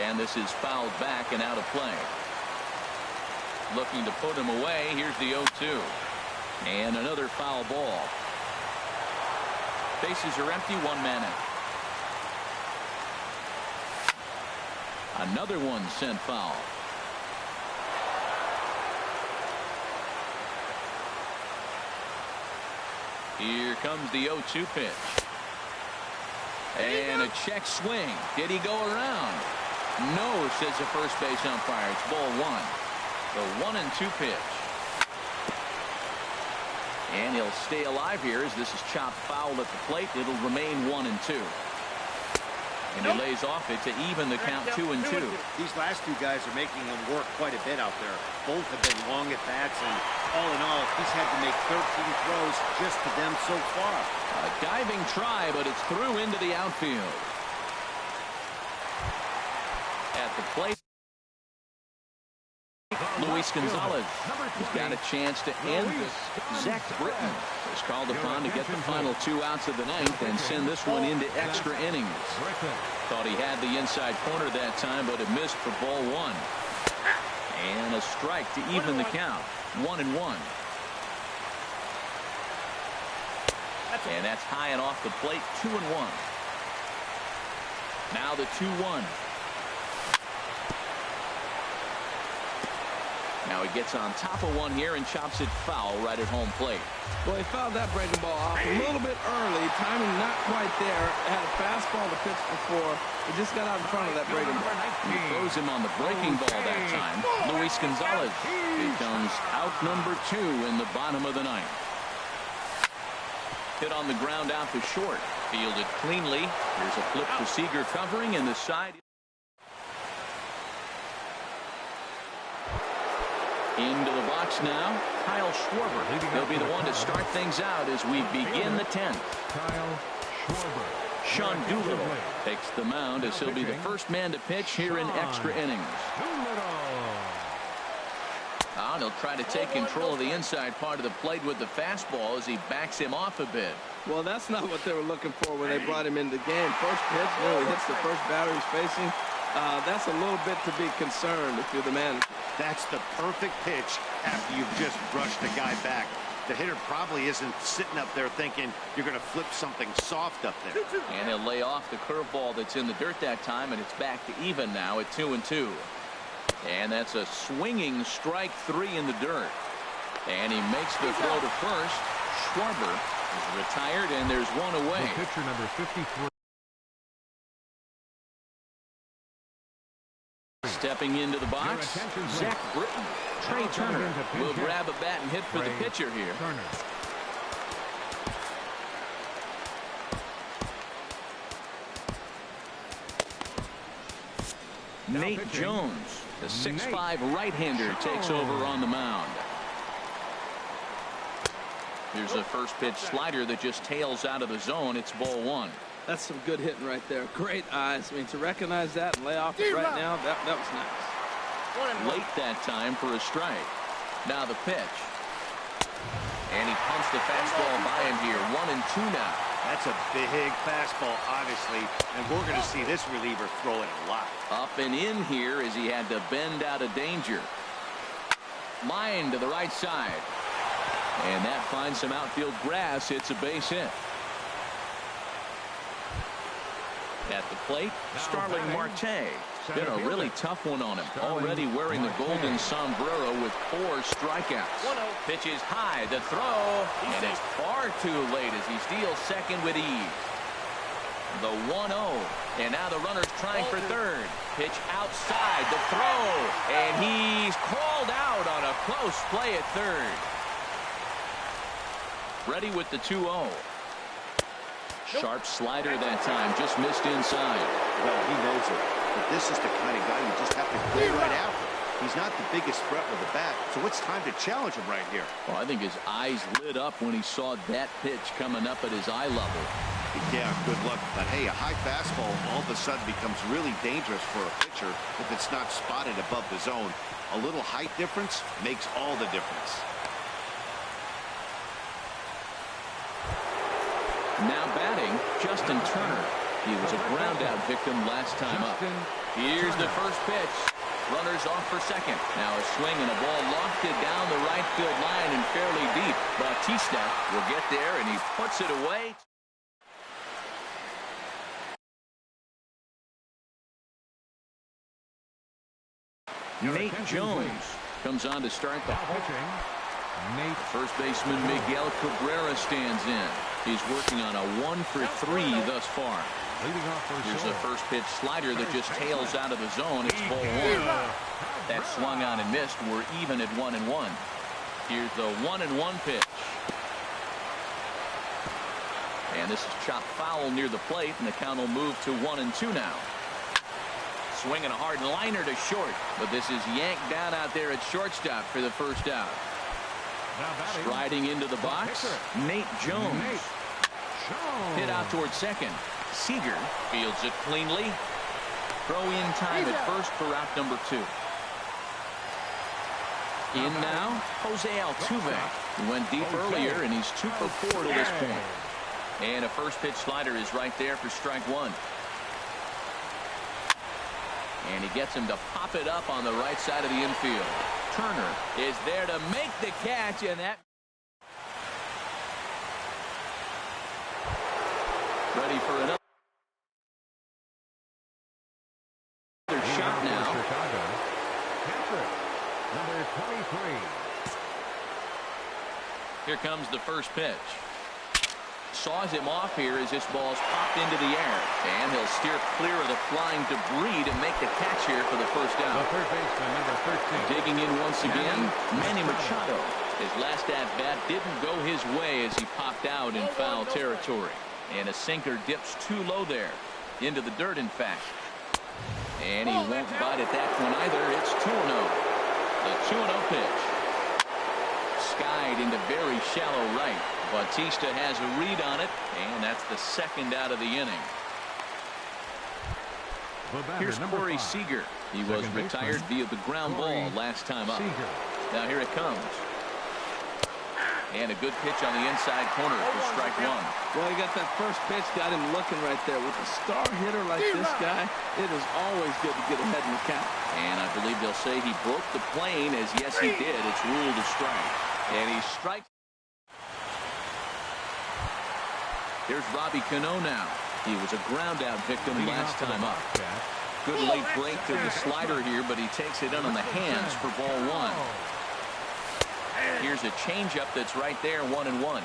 Speaker 1: And this is fouled back and out of play. Looking to put him away. Here's the 0-2. And another foul ball. Bases are empty, 1 man out. Another one sent foul. Here comes the 0-2 pitch. And a check swing. Did he go around? No, says the first base umpire. It's ball 1. The 1-2 pitch. And he'll stay alive here as this is chopped foul at the plate. It'll remain 1-2. And he lays off it to even the count 2-2.
Speaker 4: These last two guys are making him work quite a bit out there. Both have been long at bats, and all in all, he's had to make 13 throws just to them so far.
Speaker 1: A diving try, but it's through into the outfield. At the plate, Luis Gonzalez has got a chance to end this. Zach Britton is called upon to get the final 2 outs of the 9th and send this one into extra innings. Thought he had the inside corner that time, but it missed for ball 1. And a strike to even the count. 1-1. And that's high and off the plate. 2-1. Now the 2-1. Now he gets on top of one here and chops it foul right at home plate.
Speaker 3: Well, he fouled that breaking ball off a little bit early. Timing not quite there. Had a fastball to pitch before. He just got out in front of that breaking ball.
Speaker 1: He throws him on the breaking ball that time. Luis Gonzalez becomes out number 2 in the bottom of the 9th. Hit on the ground out to short. Fielded cleanly. Here's a flip to Seager covering, and the side. Into the box now, Kyle Schwarber. He'll be the one to start things out as we begin the 10th.
Speaker 2: Kyle Schwarber.
Speaker 1: Sean Doolittle takes the mound as he'll be the first man to pitch here in extra innings. And he'll try to take control of the inside part of the plate with the fastball as he backs him off a bit.
Speaker 3: Well, that's not what they were looking for when they brought him into the game. First pitch, nearly hits the first batter he's facing. That's a little bit to be concerned if you're the manager.
Speaker 4: That's the perfect pitch after you've just brushed the guy back. The hitter probably isn't sitting up there thinking you're going to flip something soft up there.
Speaker 1: And he'll lay off the curveball that's in the dirt that time, and it's back to even now at 2-2. And that's a swinging strike 3 in the dirt. And he makes the throw to first. Schwarber is retired, and there's one away.
Speaker 2: The pitcher number 53.
Speaker 1: Stepping into the box, Zach Britton. Trey Turner will grab a bat and hit for the pitcher here. Nate Jones, the 6'5" right-hander, takes over on the mound. Here's a first pitch slider that just tails out of the zone. It's ball 1.
Speaker 3: That's some good hitting right there. Great eyes. I mean, to recognize that and lay off it right now, that was nice.
Speaker 1: Late that time for a strike. Now the pitch. And he pumps the fastball by him here. 1-2 now.
Speaker 4: That's a big fastball, obviously, and we're going to see this reliever throw it a lot.
Speaker 1: Up and in here as he had to bend out of danger. Line to the right side. And that finds some outfield grass. It's a base hit. At the plate, Starling Marte. Been a really tough one on him. Already wearing the golden sombrero with 4 strikeouts. Pitches high, the throw, and it's far too late as he steals second with ease. The 1-0, and now the runner's trying for third. Pitch outside, the throw, and he's called out on a close Close play at third. Ready with the 2-0. Sharp slider that time, just missed inside.
Speaker 4: Well, he knows it. But this is the kind of guy you just have to go right after. He's not the biggest threat with the bat, so it's time to challenge him right here.
Speaker 1: Well, I think his eyes lit up when he saw that pitch coming up at his eye level.
Speaker 4: Yeah, good luck. But hey, a high fastball all of a sudden becomes really dangerous for a pitcher if it's not spotted above the zone. A little height difference makes all the difference.
Speaker 1: Now batting, Justin Turner. He was a ground out victim last time up. Here's the first pitch. Runners off for second. Now a swing and a ball lofted down the right field line and fairly deep. Bautista will get there, and he puts it away. Nate Jones comes on to start the
Speaker 2: Nate.
Speaker 1: first baseman Miguel Cabrera stands in. He's working on a 1-for-3 thus far.
Speaker 2: Leading off for
Speaker 1: Here's the first pitch slider that just tails out of the zone. It's ball one. That swung on and missed. We're even at 1-1. Here's the 1-1 pitch. And this is chopped foul near the plate, and the count will move to 1-2 now. Swinging a hard liner to short, but this is yanked down out there at shortstop for the first out. Striding into the box, Nate Jones. Hit out towards second. Seager fields it cleanly. Throw in time at first for out number 2. In now, Jose Altuve. He went deep earlier, and he's 2 for 4 to this point. And a first pitch slider is right there for strike 1. And he gets him to pop it up on the right side of the infield. Turner is there to make the catch, and that ready for another shot now.
Speaker 2: Chicago. Patrick, number 23.
Speaker 1: Here comes the first pitch. Saws him off here as this ball's popped into the air, and he'll steer clear of the flying debris to make the catch here for the first
Speaker 2: The
Speaker 1: out.
Speaker 2: third baseman, number 13.
Speaker 1: Digging in once again, Manny Machado. His last at-bat didn't go his way as he popped out in foul territory. And a sinker dips too low there. Into the dirt, in fact. And he won't bite at that one either. It's 2-0. The 2-0 pitch. Skied into very shallow right. Bautista has a read on it, and that's the second out of the inning. Here's Corey Seager. He was retired via the ground ball last time up. Now here it comes. And a good pitch on the inside corner for strike 1.
Speaker 3: Well, he got that first pitch, got him looking right there. With a star hitter like this guy, it is always good to get ahead in the count.
Speaker 1: And I believe they'll say he broke the plane, as yes he did. It's ruled a strike. And he strikes. Here's Robbie Cano now. He was a ground out victim last time up. Good late break to the slider here, but he takes it in on the hands for ball 1. Here's a changeup that's right there, 1-1.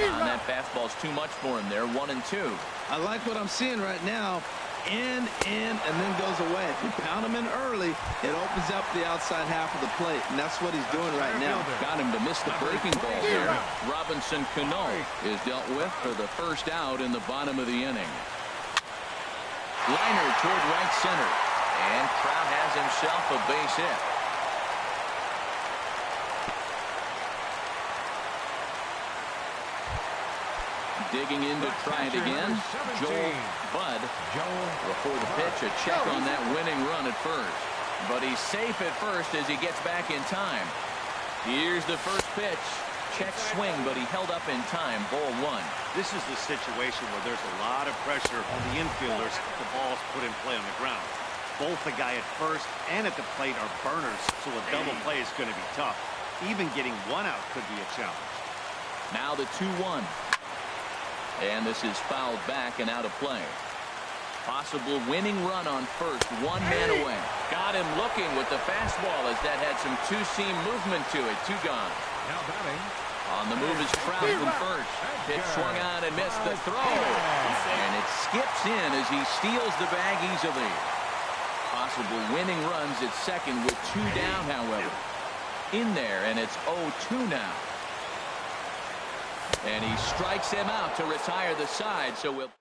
Speaker 1: On that fastball's too much for him there, 1-2.
Speaker 3: I like what I'm seeing right now. In, and then goes away. If you pound him in early, it opens up the outside half of the plate, and that's what he's doing right now.
Speaker 1: Got him to miss the breaking ball there. Robinson Cano is dealt with for the first out in the bottom of the inning. Liner toward right center, and Trout has himself a base hit. Digging in to try it again. Joel Budd before the pitch. A check on that winning run at first. But he's safe at first as he gets back in time. Here's the first pitch. Check swing, but he held up in time. Ball 1.
Speaker 4: This is the situation where there's a lot of pressure on the infielders if the ball's put in play on the ground. Both the guy at first and at the plate are burners, so a double play is going to be tough. Even getting one out could be a challenge.
Speaker 1: Now the 2-1. And this is fouled back and out of play. Possible winning run on first, 1 man away. Got him looking with the fastball as that had some two-seam movement to it. 2 gone.
Speaker 2: Now batting.
Speaker 1: On the move is Trout from first. Pitch swung on and missed the throw. And it skips in as he steals the bag easily. possible winning runs at second with 2 down, however. In there, and it's 0-2 now. And he strikes him out to retire the side, so we'll...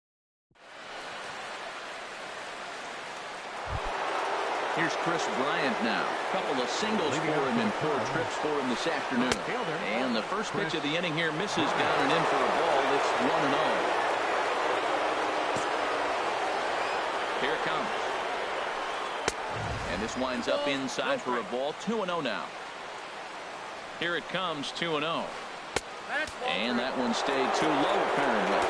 Speaker 1: Here's Chris Bryant now. A couple of singles for him and 4 trips for him this afternoon. And the first pitch of the inning here misses down and in for a ball. It's 1-0. Here it comes. And this winds up inside for a ball. 2-0 now. Here it comes, 2-0. And that one stayed too low, apparently.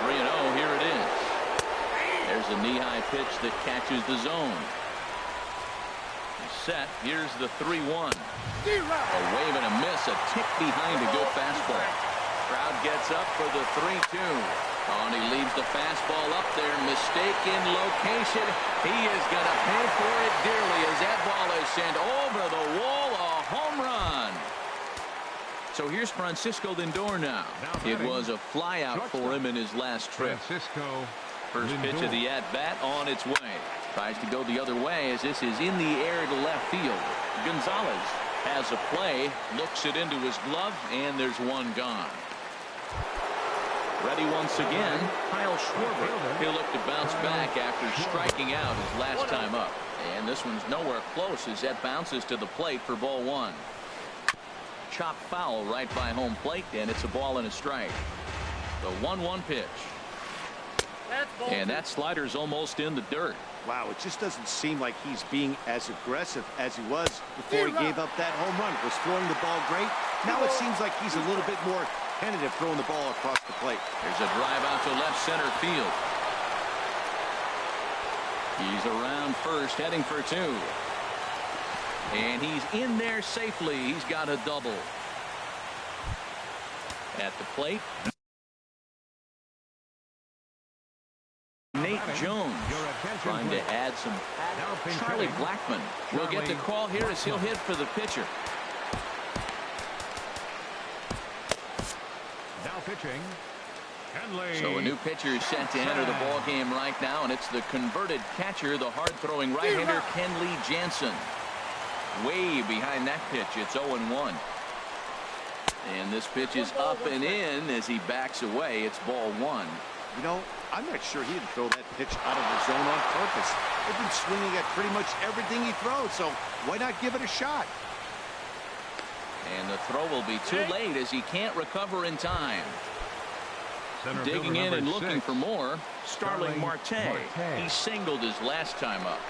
Speaker 1: 3-0, here it is. There's a knee-high pitch that catches the zone. Set. Here's the 3-1. A wave and a miss, a tick behind a good fastball. Crowd gets up for the 3-2. Oh, and he leaves the fastball up there. Mistaken location. He is going to pay for it dearly as that ball is sent over the wall. A home run. So here's Francisco Lindor now. It was a flyout for him in his last trip. First pitch of the at-bat on its way. Tries to go the other way as this is in the air to left field. Gonzalez has a play, looks it into his glove, and there's one gone. Ready once again, Kyle Schwarber. He'll look to bounce back after striking out his last time up. And this one's nowhere close as that bounces to the plate for ball 1. Chop foul right by home plate, and it's a ball and a strike. The 1-1 pitch. And that slider's almost in the dirt.
Speaker 4: Wow, it just doesn't seem like he's being as aggressive as he was before he gave up that home run. Was throwing the ball great. Now it seems like he's a little bit more tentative throwing the ball across the plate.
Speaker 1: There's a drive out to left center field. He's around first, heading for 2. And he's in there safely. He's got a double. At the plate, Nate Jones trying to add some. Charlie Blackmon will get the call here as he'll hit for the pitcher.
Speaker 2: Now pitching.
Speaker 1: So a new pitcher is set to enter the ball game right now, and it's the converted catcher, the hard-throwing right-hander Kenley Jansen. Way behind that pitch. It's 0-1. And this pitch is up and in as he backs away. It's ball 1.
Speaker 4: You know, I'm not sure he didn't throw that pitch out of the zone on purpose. They've been swinging at pretty much everything he throws, so why not give it a shot?
Speaker 1: And the throw will be too late as he can't recover in time. Digging in and looking for more, Starling Marte. He singled his last time up.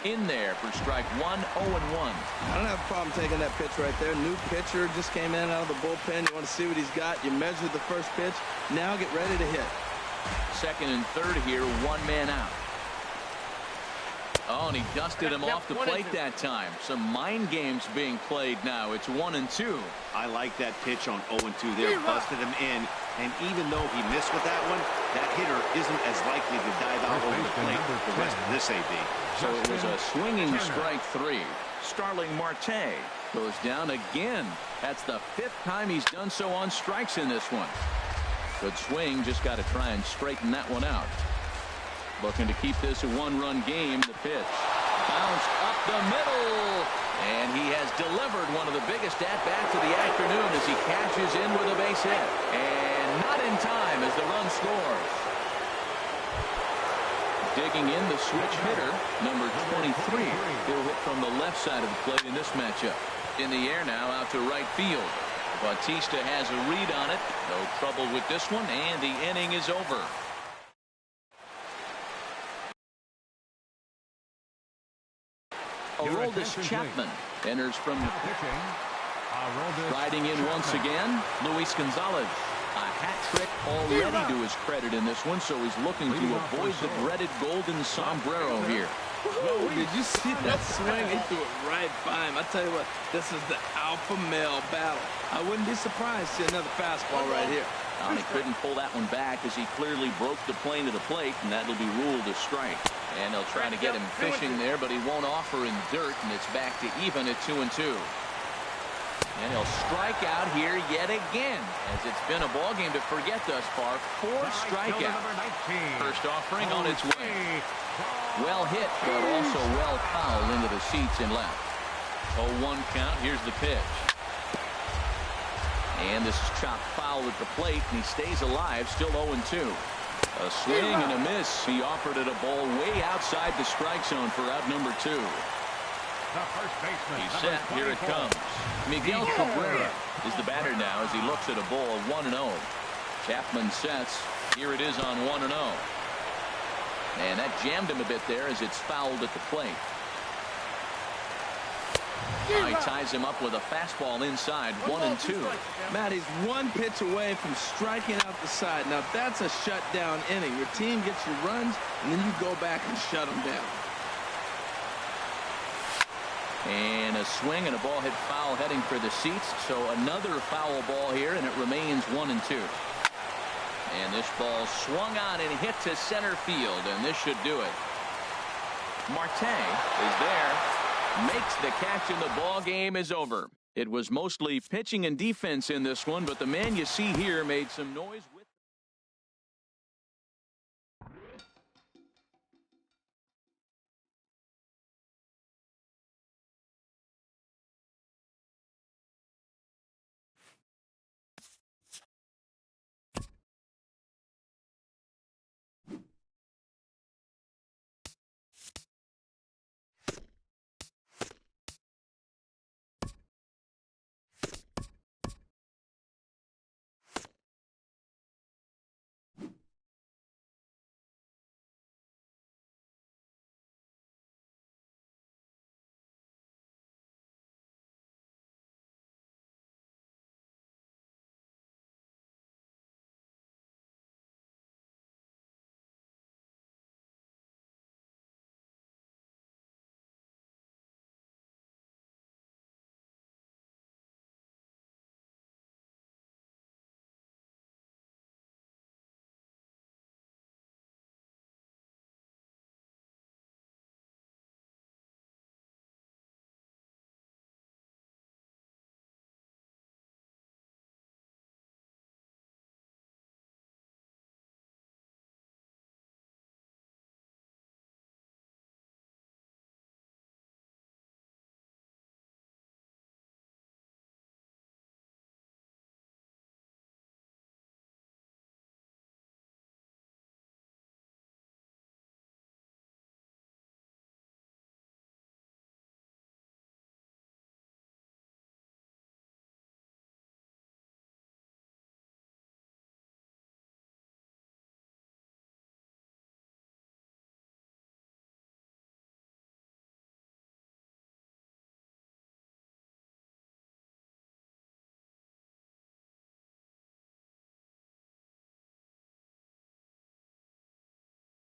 Speaker 1: In there for strike 1, 0-1.
Speaker 3: I don't have a problem taking that pitch right there. New pitcher just came in out of the bullpen. You want to see what he's got. You measure the first pitch. Now get ready to hit.
Speaker 1: Second and third here, 1 man out. Oh, and he dusted him off the plate that time. Some mind games being played now. It's 1-2.
Speaker 4: I like that pitch on 0-2 there. Busted him in. And even though he missed with that one, that hitter isn't as likely to dive out over the plate the rest of this AB.
Speaker 1: So it was a swinging strike 3. Starling Marte goes down again. That's the 5th time he's done so on strikes in this one. Good swing. Just got to try and straighten that one out. Looking to keep this a 1-run game. The pitch bounced up the middle. And he has delivered one of the biggest at-bats of the afternoon as he cashes in with a base hit. And not in time as the run scores. Digging in the switch hitter, number 23. He'll hit from the left side of the plate in this matchup. In the air now out to right field. Bautista has a read on it. No trouble with this one, and the inning is over. Aroldis Chapman enters from the riding in once again. Luis Gonzalez. A hat trick already to his credit in this one, so he's looking to avoid the dreaded golden sombrero here.
Speaker 3: Whoa, did you see that swing? He threw it right by him. I tell you what, this is the alpha male battle. I wouldn't be surprised to see another fastball right here.
Speaker 1: He couldn't pull that one back as he clearly broke the plane of the plate, and that'll be ruled a strike. And they'll try to get him fishing there, but he won't offer in dirt, and it's back to even at 2-2. And he'll strike out here yet again, as it's been a ball game to forget thus far. 4 strikeouts. First offering on its way. Well hit, but also well fouled into the seats and left. 0-1 count. Here's the pitch. And this is chopped foul at the plate, and he stays alive, still 0-2. A swing and a miss. He offered it a ball way outside the strike zone for out number 2. He's set. Here it comes. Miguel Cabrera is the batter now as he looks at a ball 1-0. Chapman sets. Here it is on 1-0. And that jammed him a bit there as it's fouled at the plate. Now he ties him up with a fastball inside, 1-2.
Speaker 3: Matt, he's 1 pitch away from striking out the side. Now that's a shutdown inning. Your team gets your runs, and then you go back and shut them down.
Speaker 1: And a swing and a ball hit foul heading for the seats. So another foul ball here, and it remains 1-2. And this ball swung on and hit to center field, and this should do it. Marte is there, makes the catch, and the ball game is over. It was mostly pitching and defense in this one, but the man you see here made some noise.